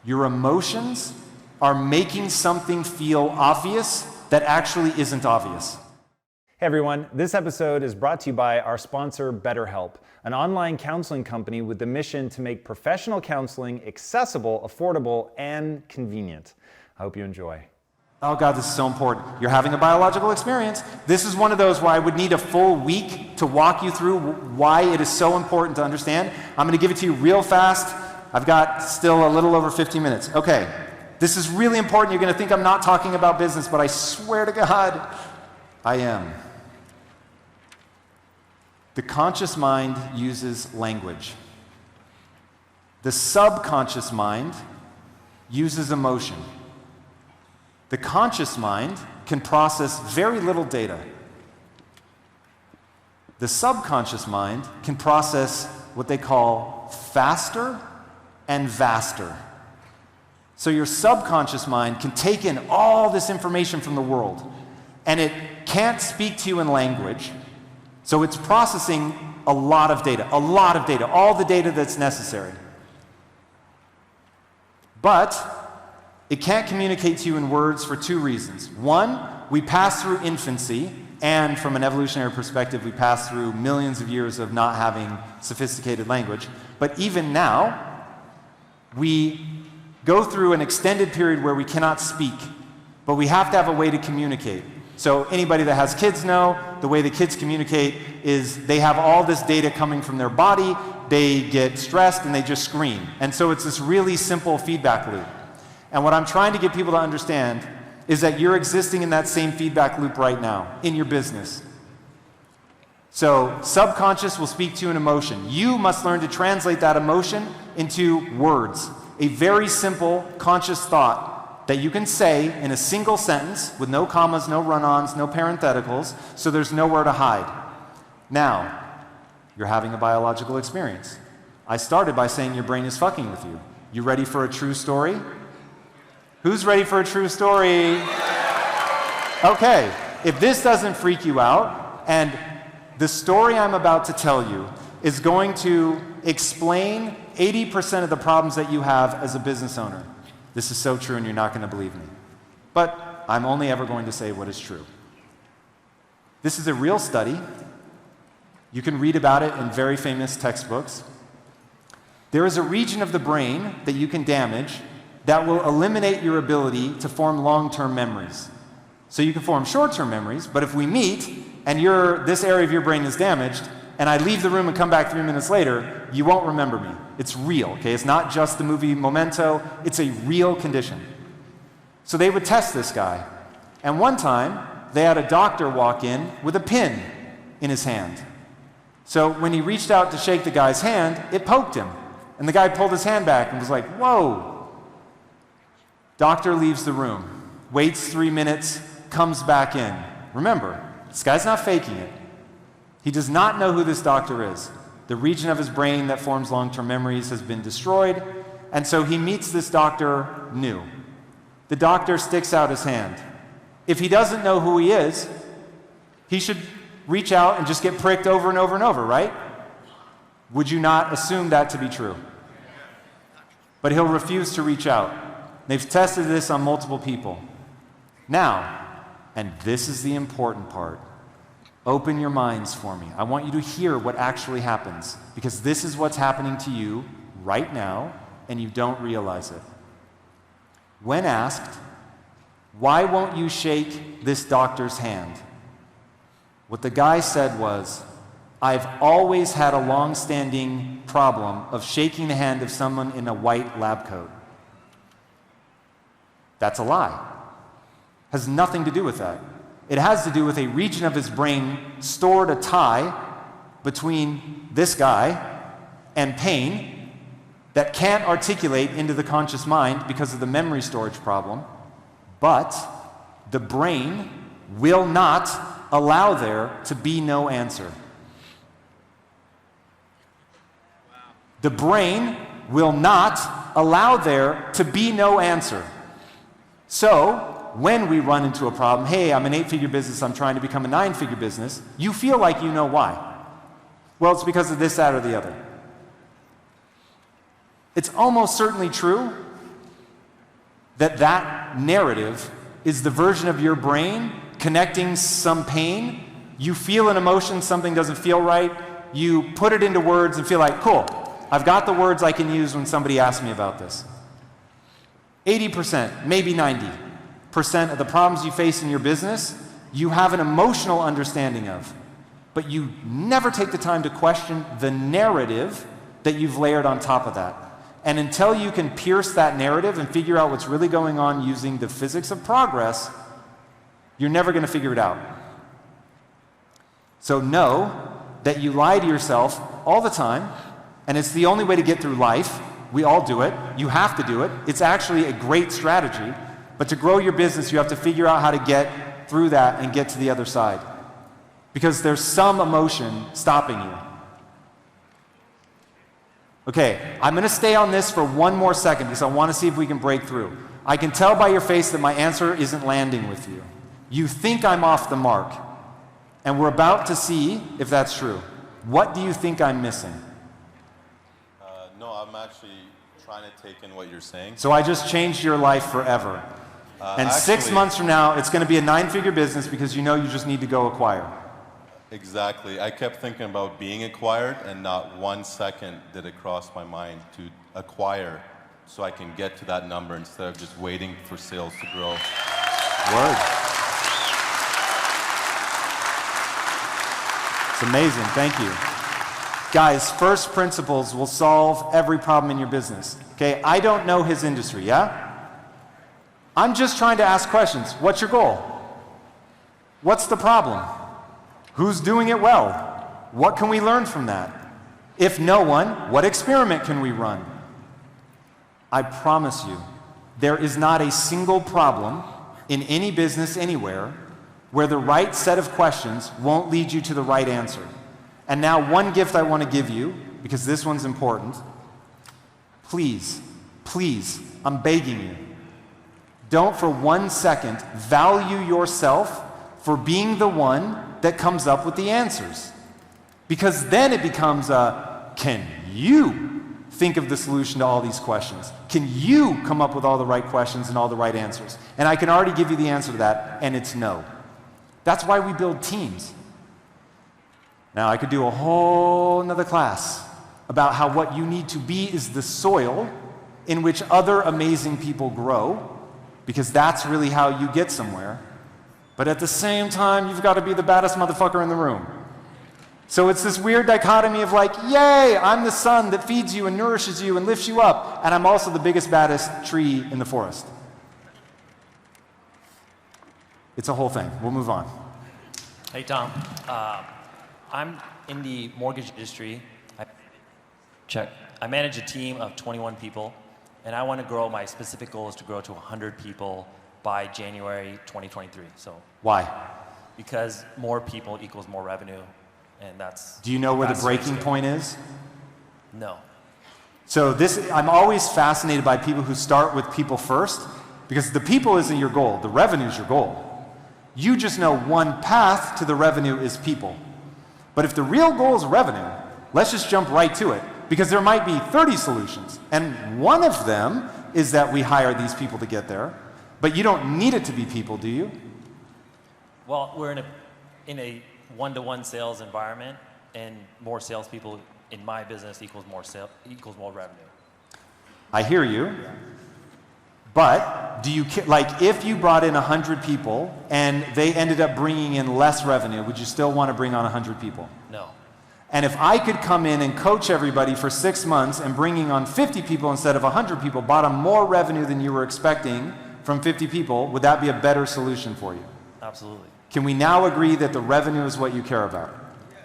your emotions are making something feel obvious that actually isn't obvious. Hey everyone, this episode is brought to you by our sponsor, BetterHelp, an online counseling company with the mission to make professional counseling accessible, affordable, and convenient. I hope you enjoy. Oh God, this is so important. You're having a biological experience. This is one of those where I would need a full week to walk you through why it is so important to understand. I'm going to give it to you real fast. I've got still a little over 15 minutes. Okay, this is really important. You're going to think I'm not talking about business, but I swear to God, I am. The conscious mind uses language. The subconscious mind uses emotion. The conscious mind can process very little data. The subconscious mind can process what they call faster and vaster. So your subconscious mind can take in all this information from the world, and it can't speak to you in language. So it's processing a lot of data, all the data that's necessary. But it can't communicate to you in words for two reasons. One, we pass through infancy, and from an evolutionary perspective, we pass through millions of years of not having sophisticated language. But even now, we go through an extended period where we cannot speak, but we have to have a way to communicate. So anybody that has kids know the way the kids communicate is they have all this data coming from their body, they get stressed, and they just scream. And so it's this really simple feedback loop. And what I'm trying to get people to understand is that you're existing in that same feedback loop right now in your business. So subconscious will speak to you in emotion. You must learn to translate that emotion into words. A very simple conscious thought that you can say in a single sentence with no commas, no run-ons, no parentheticals, so there's nowhere to hide. Now, you're having a biological experience. I started by saying your brain is fucking with you. You ready for a true story? Who's ready for a true story? Okay, if this doesn't freak you out, and the story I'm about to tell you is going to explain 80% of the problems that you have as a business owner. This is so true and you're not going to believe me. But I'm only ever going to say what is true. This is a real study. You can read about it in very famous textbooks. There is a region of the brain that you can damage that will eliminate your ability to form long-term memories. So you can form short-term memories, but if we meet and this area of your brain is damaged, and I leave the room and come back 3 minutes later, you won't remember me. It's real, okay? It's not just the movie Memento, it's a real condition. So they would test this guy. And one time, they had a doctor walk in with a pin in his hand. So when he reached out to shake the guy's hand, it poked him. And the guy pulled his hand back and was like, whoa. Doctor leaves the room, waits 3 minutes, comes back in. Remember, this guy's not faking it. He does not know who this doctor is. The region of his brain that forms long-term memories has been destroyed, and so he meets this doctor new. The doctor sticks out his hand. If he doesn't know who he is, he should reach out and just get pricked over and over and over, right? Would you not assume that to be true? But he'll refuse to reach out. They've tested this on multiple people. Now, and this is the important part, open your minds for me. I want you to hear what actually happens, because this is what's happening to you right now, and you don't realize it. When asked, why won't you shake this doctor's hand? What the guy said was, I've always had a long-standing problem of shaking the hand of someone in a white lab coat. That's a lie. Has nothing to do with that. It has to do with a region of his brain stored a tie between this guy and pain that can't articulate into the conscious mind because of the memory storage problem, but the brain will not allow there to be no answer. The brain will not allow there to be no answer. So, when we run into a problem, hey, I'm an 8-figure business, I'm trying to become a 9-figure business, you feel like you know why. Well, it's because of this, that, or the other. It's almost certainly true that that narrative is the version of your brain connecting some pain. You feel an emotion, something doesn't feel right, you put it into words and feel like, cool, I've got the words I can use when somebody asks me about this. 80%, maybe 90% of the problems you face in your business, you have an emotional understanding of, but you never take the time to question the narrative that you've layered on top of that. And until you can pierce that narrative and figure out what's really going on using the physics of progress, you're never going to figure it out. So know that you lie to yourself all the time, and it's the only way to get through life. We all do it. You have to do it. It's actually a great strategy. But to grow your business, you have to figure out how to get through that and get to the other side. Because there's some emotion stopping you. Okay, I'm going to stay on this for one more second because I want to see if we can break through. I can tell by your face that my answer isn't landing with you. You think I'm off the mark. And we're about to see if that's true. What do you think I'm missing? No, I'm actually trying to take in what you're saying. So I just changed your life forever. And 6 months from now, it's going to be a 9-figure business because you know you just need to go acquire. Exactly. I kept thinking about being acquired, and not 1 second did it cross my mind to acquire so I can get to that number instead of just waiting for sales to grow. Word. It's amazing. Thank you. Guys, first principles will solve every problem in your business. Okay, I don't know his industry, yeah? I'm just trying to ask questions. What's your goal? What's the problem? Who's doing it well? What can we learn from that? If no one, what experiment can we run? I promise you, there is not a single problem in any business anywhere where the right set of questions won't lead you to the right answer. And now one gift I want to give you, because this one's important. Please, please, I'm begging you, don't for 1 second value yourself for being the one that comes up with the answers. Because then it becomes a, can you think of the solution to all these questions? Can you come up with all the right questions and all the right answers? And I can already give you the answer to that, and it's no. That's why we build teams. Now, I could do a whole another class about how what you need to be is the soil in which other amazing people grow, because that's really how you get somewhere. But at the same time, you've got to be the baddest motherfucker in the room. So it's this weird dichotomy of like, yay, I'm the sun that feeds you and nourishes you and lifts you up, and I'm also the biggest, baddest tree in the forest. It's a whole thing. We'll move on. Hey, Tom. I'm in the mortgage industry. I manage a team of 21 people, and I want to grow. My specific goal is to grow to 100 people by January 2023. So why? Because more people equals more revenue, and that's. Do you know where the breaking point is? No. So I'm always fascinated by people who start with people first, because the people isn't your goal, the revenue is your goal. You just know one path to the revenue is people. But if the real goal is revenue, let's just jump right to it, because there might be 30 solutions, and one of them is that we hire these people to get there, but you don't need it to be people, do you? Well, we're in a one-to-one sales environment, and more salespeople in my business equals more revenue. I hear you. But do you, like, if you brought in 100 people and they ended up bringing in less revenue, would you still want to bring on 100 people? No. And if I could come in and coach everybody for 6 months and bringing on 50 people instead of 100 people brought on more revenue than you were expecting from 50 people, would that be a better solution for you? Absolutely. Can we now agree that the revenue is what you care about?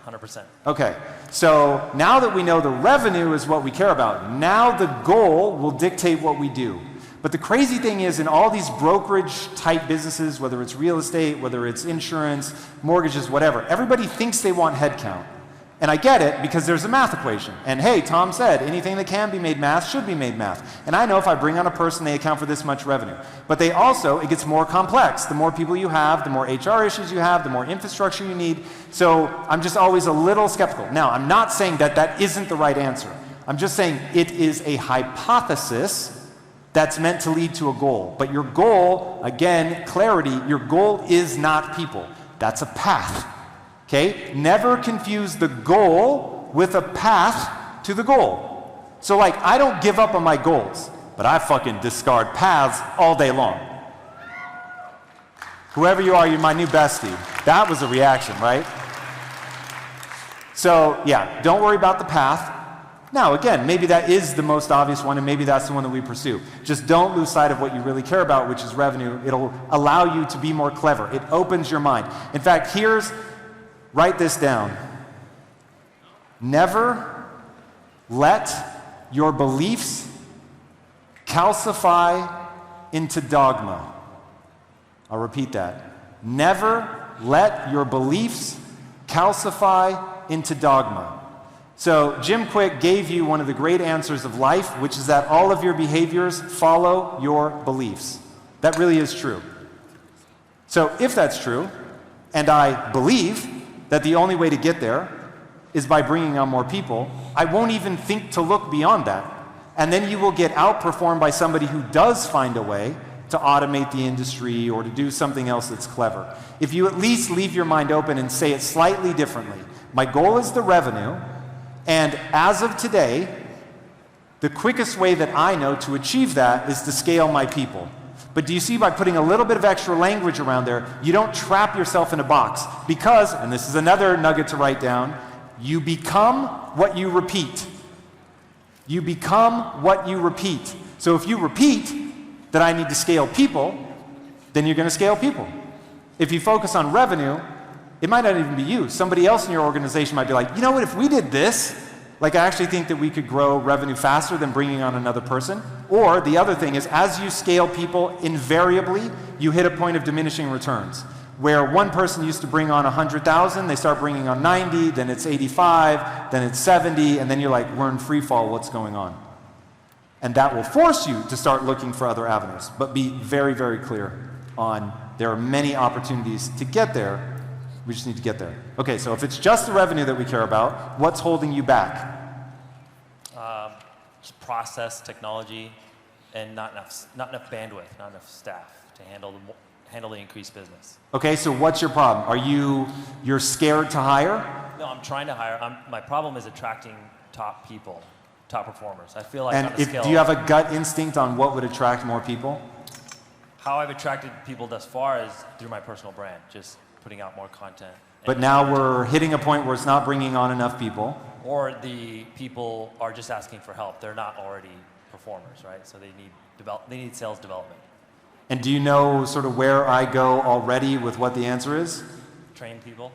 100%. Okay, so now that we know the revenue is what we care about, now the goal will dictate what we do. But the crazy thing is, in all these brokerage type businesses, whether it's real estate, whether it's insurance, mortgages, whatever, everybody thinks they want headcount. And I get it, because there's a math equation. And hey, Tom said, anything that can be made math should be made math. And I know if I bring on a person, they account for this much revenue. But they also, it gets more complex. The more people you have, the more HR issues you have, the more infrastructure you need. So I'm just always a little skeptical. Now, I'm not saying that that isn't the right answer. I'm just saying it is a hypothesis that's meant to lead to a goal. But your goal, again, clarity, your goal is not people. That's a path. Okay? Never confuse the goal with a path to the goal. So like, I don't give up on my goals, but I fucking discard paths all day long. Whoever you are, you're my new bestie. That was a reaction, right? So yeah, don't worry about the path. Now again, maybe that is the most obvious one and maybe that's the one that we pursue. Just don't lose sight of what you really care about, which is revenue. It'll allow you to be more clever. It opens your mind. In fact, write this down. Never let your beliefs calcify into dogma. I'll repeat that. Never let your beliefs calcify into dogma. So Jim Quick gave you one of the great answers of life, which is that all of your behaviors follow your beliefs. That really is true. So if that's true, and I believe that the only way to get there is by bringing on more people, I won't even think to look beyond that. And then you will get outperformed by somebody who does find a way to automate the industry or to do something else that's clever. If you at least leave your mind open and say it slightly differently, my goal is the revenue, and as of today, the quickest way that I know to achieve that is to scale my people. But do you see, by putting a little bit of extra language around there, you don't trap yourself in a box. Because, and this is another nugget to write down, you become what you repeat. You become what you repeat. So if you repeat that I need to scale people, then you're going to scale people. If you focus on revenue, it might not even be you. Somebody else in your organization might be like, you know what, if we did this, like I actually think that we could grow revenue faster than bringing on another person. Or the other thing is, as you scale people, invariably, you hit a point of diminishing returns. Where one person used to bring on 100,000, they start bringing on 90, then it's 85, then it's 70, and then you're like, we're in free fall, what's going on? And that will force you to start looking for other avenues. But be very, very clear on, there are many opportunities to get there. We just need to get there. Okay, so if it's just the revenue that we care about, what's holding you back? Just process, technology, and not enough bandwidth, not enough staff to handle the increased business. Okay, so what's your problem? You're scared to hire? No, I'm trying to hire. My problem is attracting top people, top performers. I feel like And on the scale, do you have a gut instinct on what would attract more people? how I've attracted people thus far is through my personal brand, just putting out more content. But now we're hitting a point where it's not bringing on enough people. Or the people are just asking for help. They're not already performers, right? So they need sales development. And do you know sort of where I go already with what the answer is? Train people.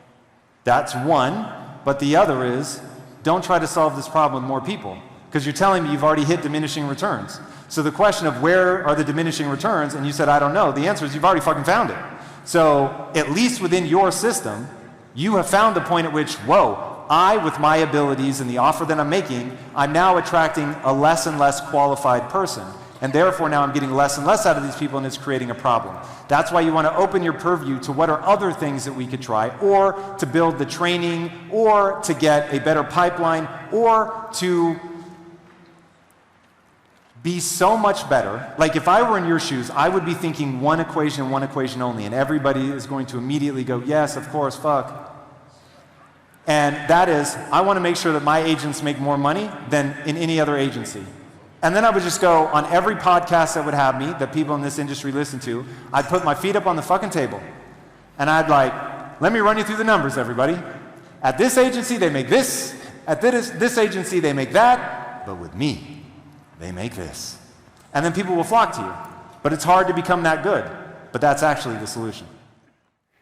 That's one. But the other is, don't try to solve this problem with more people. Because you're telling me you've already hit diminishing returns. So the question of where are the diminishing returns, and you said, I don't know, the answer is you've already fucking found it. So at least within your system, you have found the point at which, whoa, I, with my abilities and the offer that I'm making, I'm now attracting a less and less qualified person. And therefore now I'm getting less and less out of these people and it's creating a problem. That's why you want to open your purview to what are other things that we could try, or to build the training, or to get a better pipeline, or to be so much better. Like if I were in your shoes, I would be thinking one equation and one equation only, and everybody is going to immediately go, yes, of course, fuck. And that is, I want to make sure that my agents make more money than in any other agency. And then I would just go on every podcast that would have me, that people in this industry listen to, I'd put my feet up on the fucking table. And I'd like, let me run you through the numbers, everybody. At this agency, they make this, At this agency, they make that, but with me, they make this. And then people will flock to you. But it's hard to become that good. But that's actually the solution.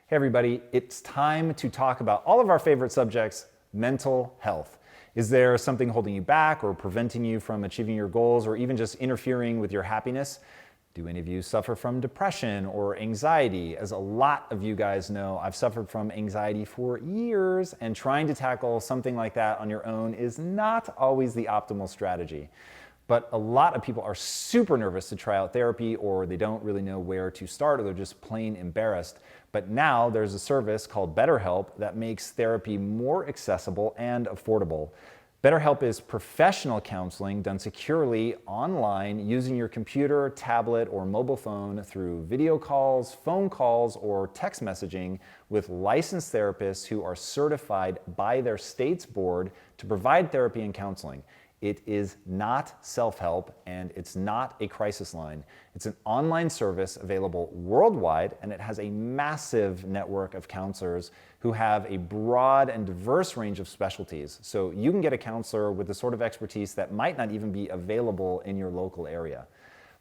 Hey everybody, it's time to talk about all of our favorite subjects, mental health. Is there something holding you back or preventing you from achieving your goals or even just interfering with your happiness? Do any of you suffer from depression or anxiety? As a lot of you guys know, I've suffered from anxiety for years, and trying to tackle something like that on your own is not always the optimal strategy. But a lot of people are super nervous to try out therapy, or they don't really know where to start, or they're just plain embarrassed. But now there's a service called BetterHelp that makes therapy more accessible and affordable. BetterHelp is professional counseling done securely online using your computer, tablet, or mobile phone through video calls, phone calls, or text messaging with licensed therapists who are certified by their state's board to provide therapy and counseling. It is not self-help, and it's not a crisis line. It's an online service available worldwide, and it has a massive network of counselors who have a broad and diverse range of specialties. So you can get a counselor with the sort of expertise that might not even be available in your local area.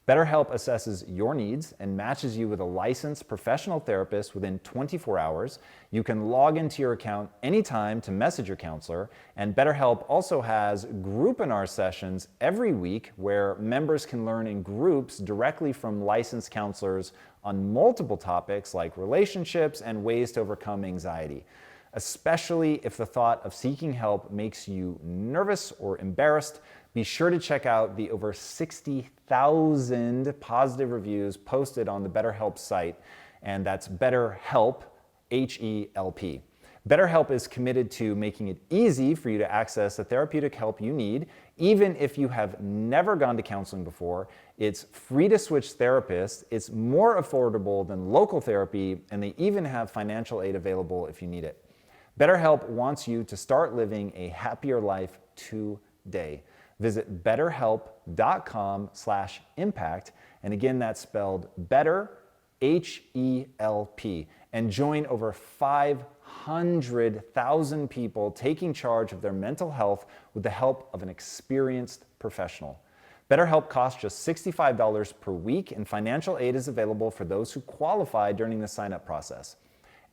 BetterHelp assesses your needs and matches you with a licensed professional therapist within 24 hours. You can log into your account anytime to message your counselor, and BetterHelp also has groupinar sessions every week where members can learn in groups directly from licensed counselors on multiple topics like relationships and ways to overcome anxiety. Especially if the thought of seeking help makes you nervous or embarrassed, be sure to check out the over 60,000 positive reviews posted on the BetterHelp site, and that's BetterHelp, H-E-L-P. BetterHelp is committed to making it easy for you to access the therapeutic help you need, even if you have never gone to counseling before. It's free to switch therapists, it's more affordable than local therapy, and they even have financial aid available if you need it. BetterHelp wants you to start living a happier life today. Visit betterhelp.com/impact, and again, that's spelled better, H-E-L-P, and join over 500,000 people taking charge of their mental health with the help of an experienced professional. BetterHelp costs just $65 per week, and financial aid is available for those who qualify during the sign-up process.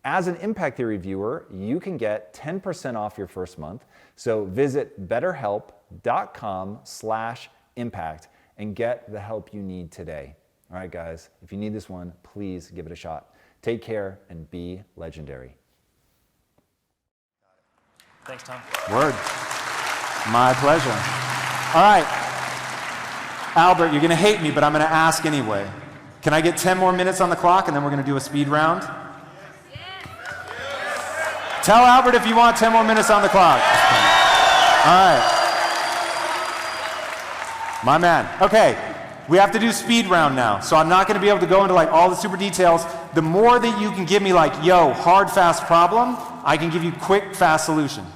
As an Impact Theory viewer, you can get 10% off your first month. So visit betterhelp.com/impact and get the help you need today. All right, guys, if you need this one, please give it a shot. Take care and be legendary. Thanks, Tom. Word. My pleasure. All right. Albert, you're going to hate me, but I'm going to ask anyway. Can I get 10 more minutes on the clock, and then we're going to do a speed round? Tell Albert if you want 10 more minutes on the clock. All right. My man. Okay, we have to do speed round now. So I'm not going to be able to go into like all the super details. The more that you can give me like, yo, hard, fast problem, I can give you quick, fast solution.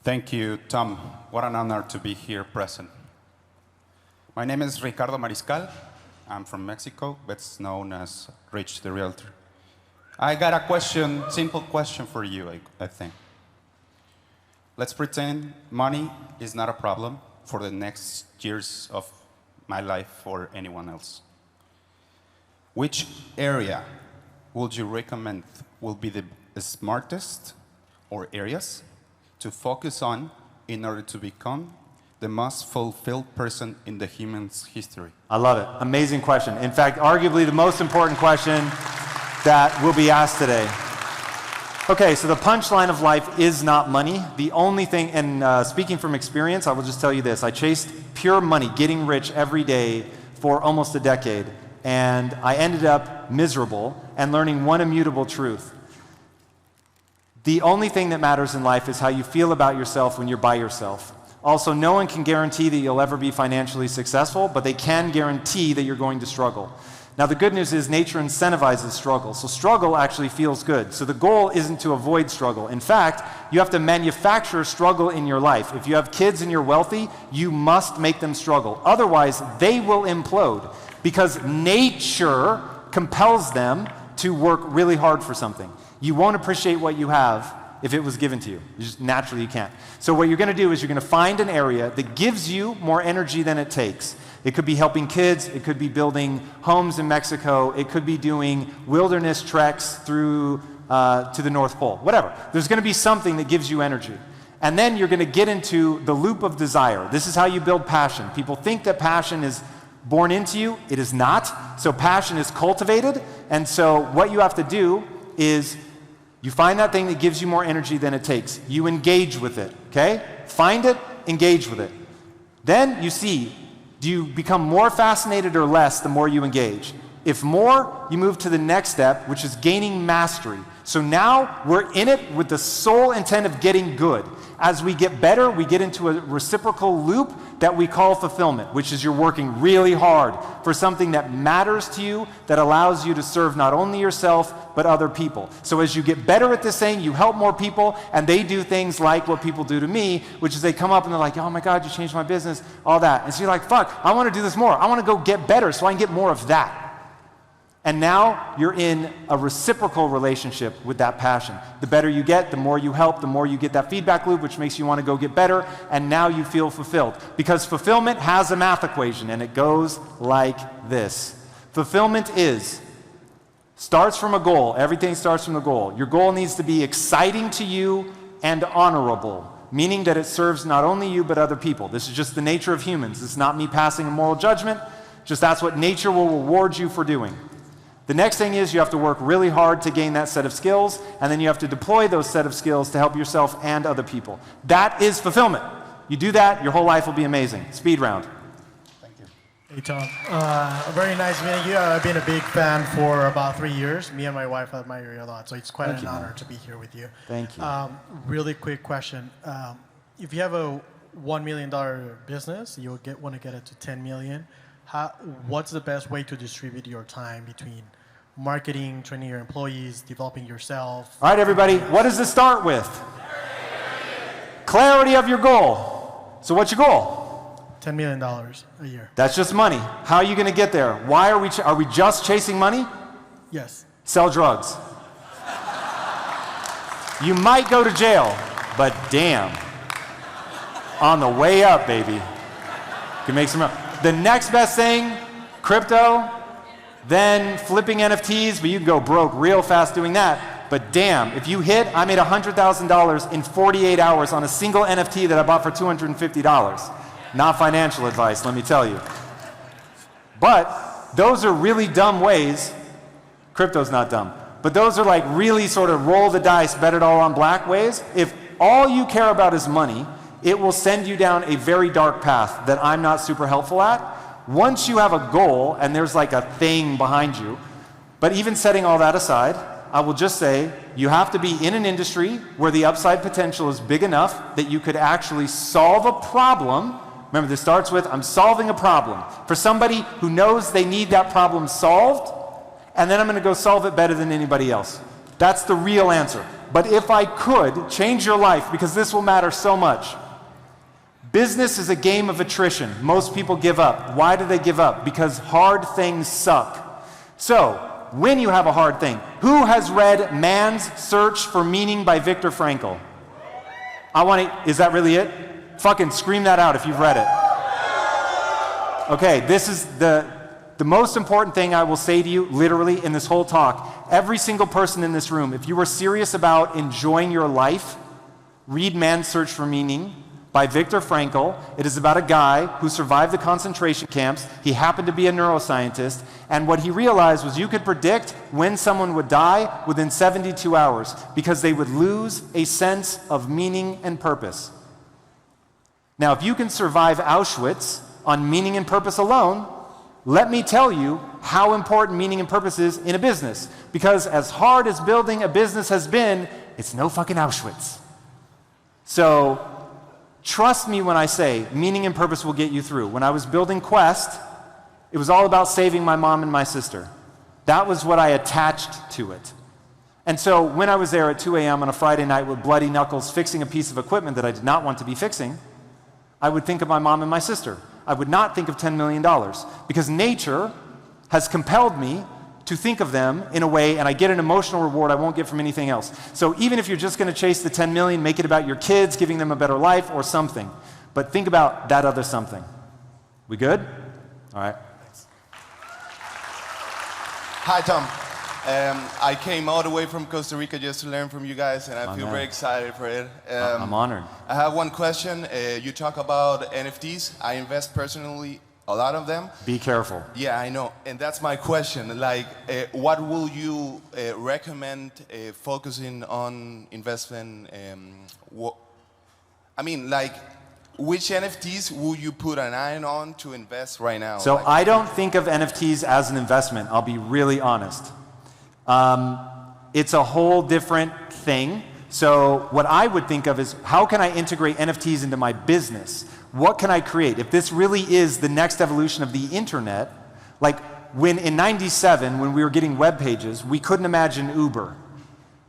Thank you, Tom. What an honor to be here present. My name is Ricardo Mariscal. I'm from Mexico, but known as Rich the Realtor. I got a question, simple question for you, I think. Let's pretend money is not a problem for the next years of my life or anyone else. Which area would you recommend will be the smartest or areas to focus on in order to become the most fulfilled person in the human's history? I love it. Amazing question. In fact, arguably the most important question that will be asked today. Okay, so the punchline of life is not money. The only thing, and speaking from experience, I will just tell you this. I chased pure money, getting rich every day for almost a decade, and I ended up miserable and learning one immutable truth. The only thing that matters in life is how you feel about yourself when you're by yourself. Also, no one can guarantee that you'll ever be financially successful, but they can guarantee that you're going to struggle. Now, the good news is nature incentivizes struggle, so struggle actually feels good. So the goal isn't to avoid struggle. In fact, you have to manufacture struggle in your life. If you have kids and you're wealthy, you must make them struggle. Otherwise, they will implode because nature compels them to work really hard for something. You won't appreciate what you have if it was given to you. Just naturally you can't. So what you're going to do is you're going to find an area that gives you more energy than it takes. It could be helping kids, it could be building homes in Mexico, it could be doing wilderness treks through to the North Pole, whatever. There's going to be something that gives you energy. And then you're going to get into the loop of desire. This is how you build passion. People think that passion is born into you. It is not. So passion is cultivated. And so what you have to do is you find that thing that gives you more energy than it takes. You engage with it, okay? Find it, engage with it. Then you see, do you become more fascinated or less the more you engage? If more, you move to the next step, which is gaining mastery. So now we're in it with the sole intent of getting good. As we get better, we get into a reciprocal loop that we call fulfillment, which is you're working really hard for something that matters to you, that allows you to serve not only yourself, but other people. So as you get better at this thing, you help more people, and they do things like what people do to me, which is they come up and they're like, oh my God, you changed my business, all that. And so you're like, fuck, I want to do this more. I want to go get better so I can get more of that. And now you're in a reciprocal relationship with that passion. The better you get, the more you help, the more you get that feedback loop, which makes you want to go get better, and now you feel fulfilled. Because fulfillment has a math equation, and it goes like this. Fulfillment starts from a goal. Everything starts from the goal. Your goal needs to be exciting to you and honorable, meaning that it serves not only you, but other people. This is just the nature of humans. It's not me passing a moral judgment, just that's what nature will reward you for doing. The next thing is you have to work really hard to gain that set of skills, and then you have to deploy those set of skills to help yourself and other people. That is fulfillment. You do that, your whole life will be amazing. Speed round. Thank you. Hey, Tom. Very nice meeting you. I've been a big fan for about 3 years. Me and my wife admire you a lot, so it's quite an honor to be here with you. Thank you. Really quick question. If you have a $1 million business, you'll want to get it to 10 million. What's the best way to distribute your time between marketing, training your employees, developing yourself? All right, everybody, what does this start with? Clarity of your goal. So what's your goal? $10 million a year. That's just money. How are you going to get there? Why are we just chasing money? Yes. Sell drugs. You might go to jail, but damn. On the way up, baby. You can make some money. The next best thing, crypto, then flipping NFTs, but you can go broke real fast doing that. But damn, if you hit, I made $100,000 in 48 hours on a single NFT that I bought for $250. Not financial advice, let me tell you. But those are really dumb ways. Crypto's not dumb. But those are like really sort of roll the dice, bet it all on black ways. If all you care about is money, it will send you down a very dark path that I'm not super helpful at. Once you have a goal and there's like a thing behind you, but even setting all that aside, I will just say you have to be in an industry where the upside potential is big enough that you could actually solve a problem. Remember, this starts with I'm solving a problem for somebody who knows they need that problem solved, and then I'm going to go solve it better than anybody else. That's the real answer. But if I could change your life, because this will matter so much, business is a game of attrition. Most people give up. Why do they give up? Because hard things suck. So, when you have a hard thing, who has read Man's Search for Meaning by Viktor Frankl? Is that really it? Fucking scream that out if you've read it. Okay, this is the most important thing I will say to you, literally, in this whole talk. Every single person in this room, if you are serious about enjoying your life, read Man's Search for Meaning by Viktor Frankl. It is about a guy who survived the concentration camps. He happened to be a neuroscientist, and what he realized was you could predict when someone would die within 72 hours because they would lose a sense of meaning and purpose. Now, if you can survive Auschwitz on meaning and purpose alone, let me tell you how important meaning and purpose is in a business. Because as hard as building a business has been, it's no fucking Auschwitz. So, trust me when I say meaning and purpose will get you through. When I was building Quest, it was all about saving my mom and my sister. That was what I attached to it. And so when I was there at 2 a.m. on a Friday night with bloody knuckles fixing a piece of equipment that I did not want to be fixing, I would think of my mom and my sister. I would not think of $10 million because nature has compelled me to think of them in a way, and I get an emotional reward I won't get from anything else. So even if you're just going to chase the 10 million, make it about your kids, giving them a better life or something. But think about that other something. We good? All right. Hi, Tom. I came all the way from Costa Rica just to learn from you guys, and I feel very excited for it. I'm honored. I have one question. You talk about NFTs. I invest personally a lot of them. Be careful. Yeah, I know. And that's my question. Like, what will you recommend focusing on investment? I mean, like, which NFTs will you put an eye on to invest right now? So like, I don't think of NFTs as an investment. I'll be really honest. It's a whole different thing. So what I would think of is, how can I integrate NFTs into my business? What can I create? If this really is the next evolution of the internet, like when in '97, when we were getting web pages, we couldn't imagine Uber.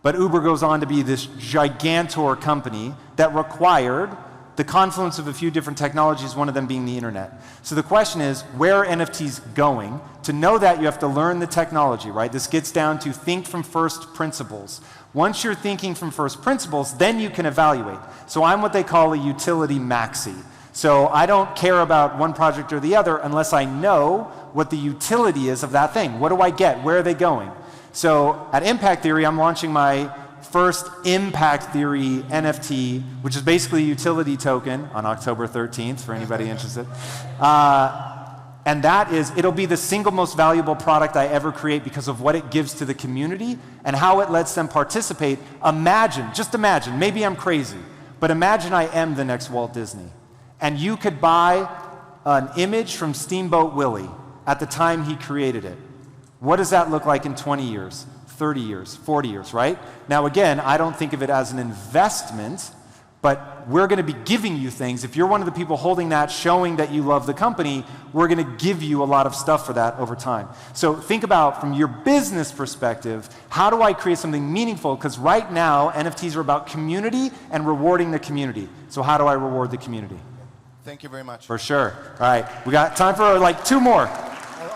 But Uber goes on to be this gigantor company that required the confluence of a few different technologies, one of them being the internet. So the question is, where are NFTs going? To know that, you have to learn the technology, right? This gets down to think from first principles. Once you're thinking from first principles, then you can evaluate. So I'm what they call a utility maxi. So I don't care about one project or the other unless I know what the utility is of that thing. What do I get? Where are they going? So at Impact Theory, I'm launching my first Impact Theory NFT, which is basically a utility token, on October 13th, for anybody interested. And that is, it'll be the single most valuable product I ever create because of what it gives to the community and how it lets them participate. Imagine, just imagine, maybe I'm crazy, but imagine I am the next Walt Disney. And you could buy an image from Steamboat Willie at the time he created it. What does that look like in 20 years, 30 years, 40 years, right? Now again, I don't think of it as an investment, but we're going to be giving you things. If you're one of the people holding that, showing that you love the company, we're going to give you a lot of stuff for that over time. So think about, from your business perspective, how do I create something meaningful? Because right now, NFTs are about community and rewarding the community. So how do I reward the community? Thank you very much. For sure. All right, we got time for like 2 more.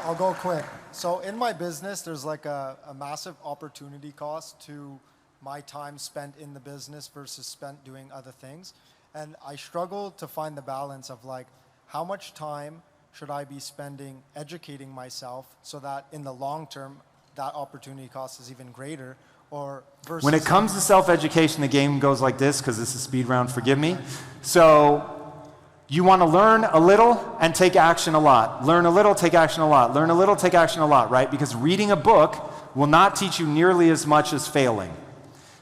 I'll go quick. So in my business, there's like a massive opportunity cost to my time spent in the business versus spent doing other things. And I struggle to find the balance of like, how much time should I be spending educating myself so that in the long term, that opportunity cost is even greater, or versus... When it comes to self-education, the game goes like this, because this is speed round, forgive me. So you want to learn a little and take action a lot. Learn a little, take action a lot. Learn a little, take action a lot, right? Because reading a book will not teach you nearly as much as failing.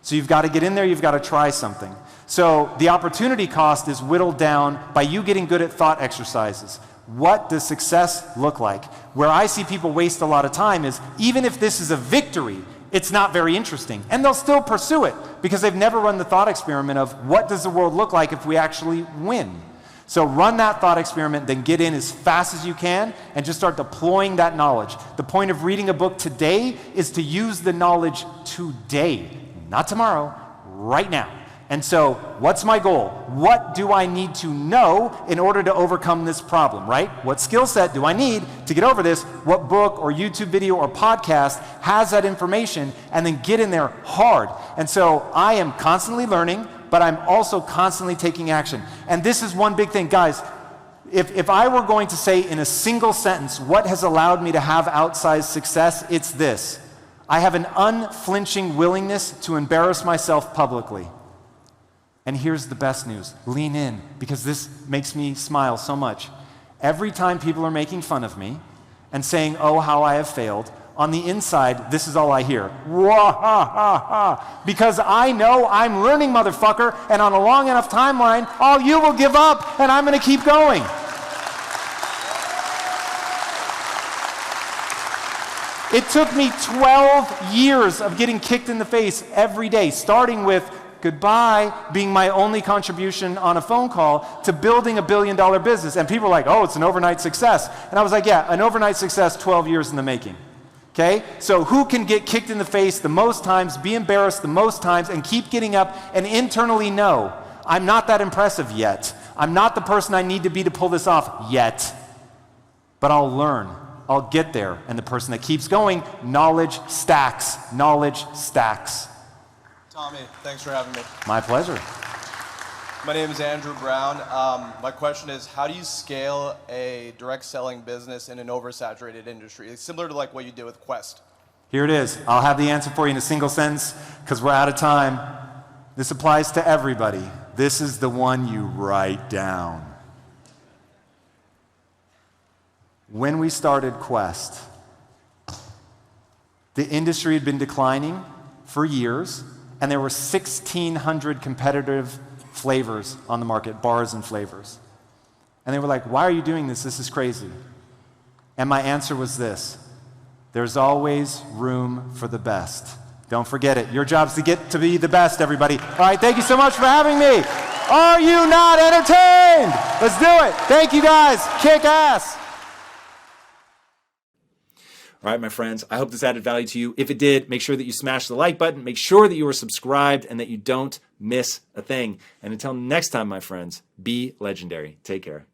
So you've got to get in there, you've got to try something. So the opportunity cost is whittled down by you getting good at thought exercises. What does success look like? Where I see people waste a lot of time is, even if this is a victory, it's not very interesting. And they'll still pursue it because they've never run the thought experiment of what does the world look like if we actually win? So run that thought experiment, then get in as fast as you can and just start deploying that knowledge. The point of reading a book today is to use the knowledge today, not tomorrow, right now. And so what's my goal? What do I need to know in order to overcome this problem, right? What skill set do I need to get over this? What book or YouTube video or podcast has that information? And then get in there hard. And so I am constantly learning, but I'm also constantly taking action. And this is one big thing. Guys, if I were going to say in a single sentence what has allowed me to have outsized success, it's this. I have an unflinching willingness to embarrass myself publicly. And here's the best news. Lean in, because this makes me smile so much. Every time people are making fun of me and saying, oh, how I have failed, on the inside, this is all I hear. Wah, ha, ha, ha. Because I know I'm learning, motherfucker, and on a long enough timeline, all you will give up, and I'm going to keep going. It took me 12 years of getting kicked in the face every day, starting with goodbye being my only contribution on a phone call, to building $1 billion business. And people were like, oh, it's an overnight success. And I was like, yeah, an overnight success, 12 years in the making. Okay? So who can get kicked in the face the most times, be embarrassed the most times, and keep getting up and internally know, I'm not that impressive yet. I'm not the person I need to be to pull this off yet. But I'll learn. I'll get there. And the person that keeps going, knowledge stacks, knowledge stacks. Tommy, thanks for having me. My pleasure. My name is Andrew Brown. My question is, how do you scale a direct selling business in an oversaturated industry? It's similar to like what you did with Quest. Here it is. I'll have the answer for you in a single sentence because we're out of time. This applies to everybody. This is the one you write down. When we started Quest, the industry had been declining for years, and there were 1,600 competitive flavors on the market, bars and flavors. And they were like, why are you doing this? This is crazy. And my answer was this: there's always room for the best. Don't forget it. Your job's to get to be the best, everybody. All right, thank you so much for having me. Are you not entertained? Let's do it. Thank you, guys. Kick ass. All right, my friends, I hope this added value to you. If it did, make sure that you smash the like button. Make sure that you are subscribed and that you don't miss a thing. And until next time, my friends, be legendary. Take care.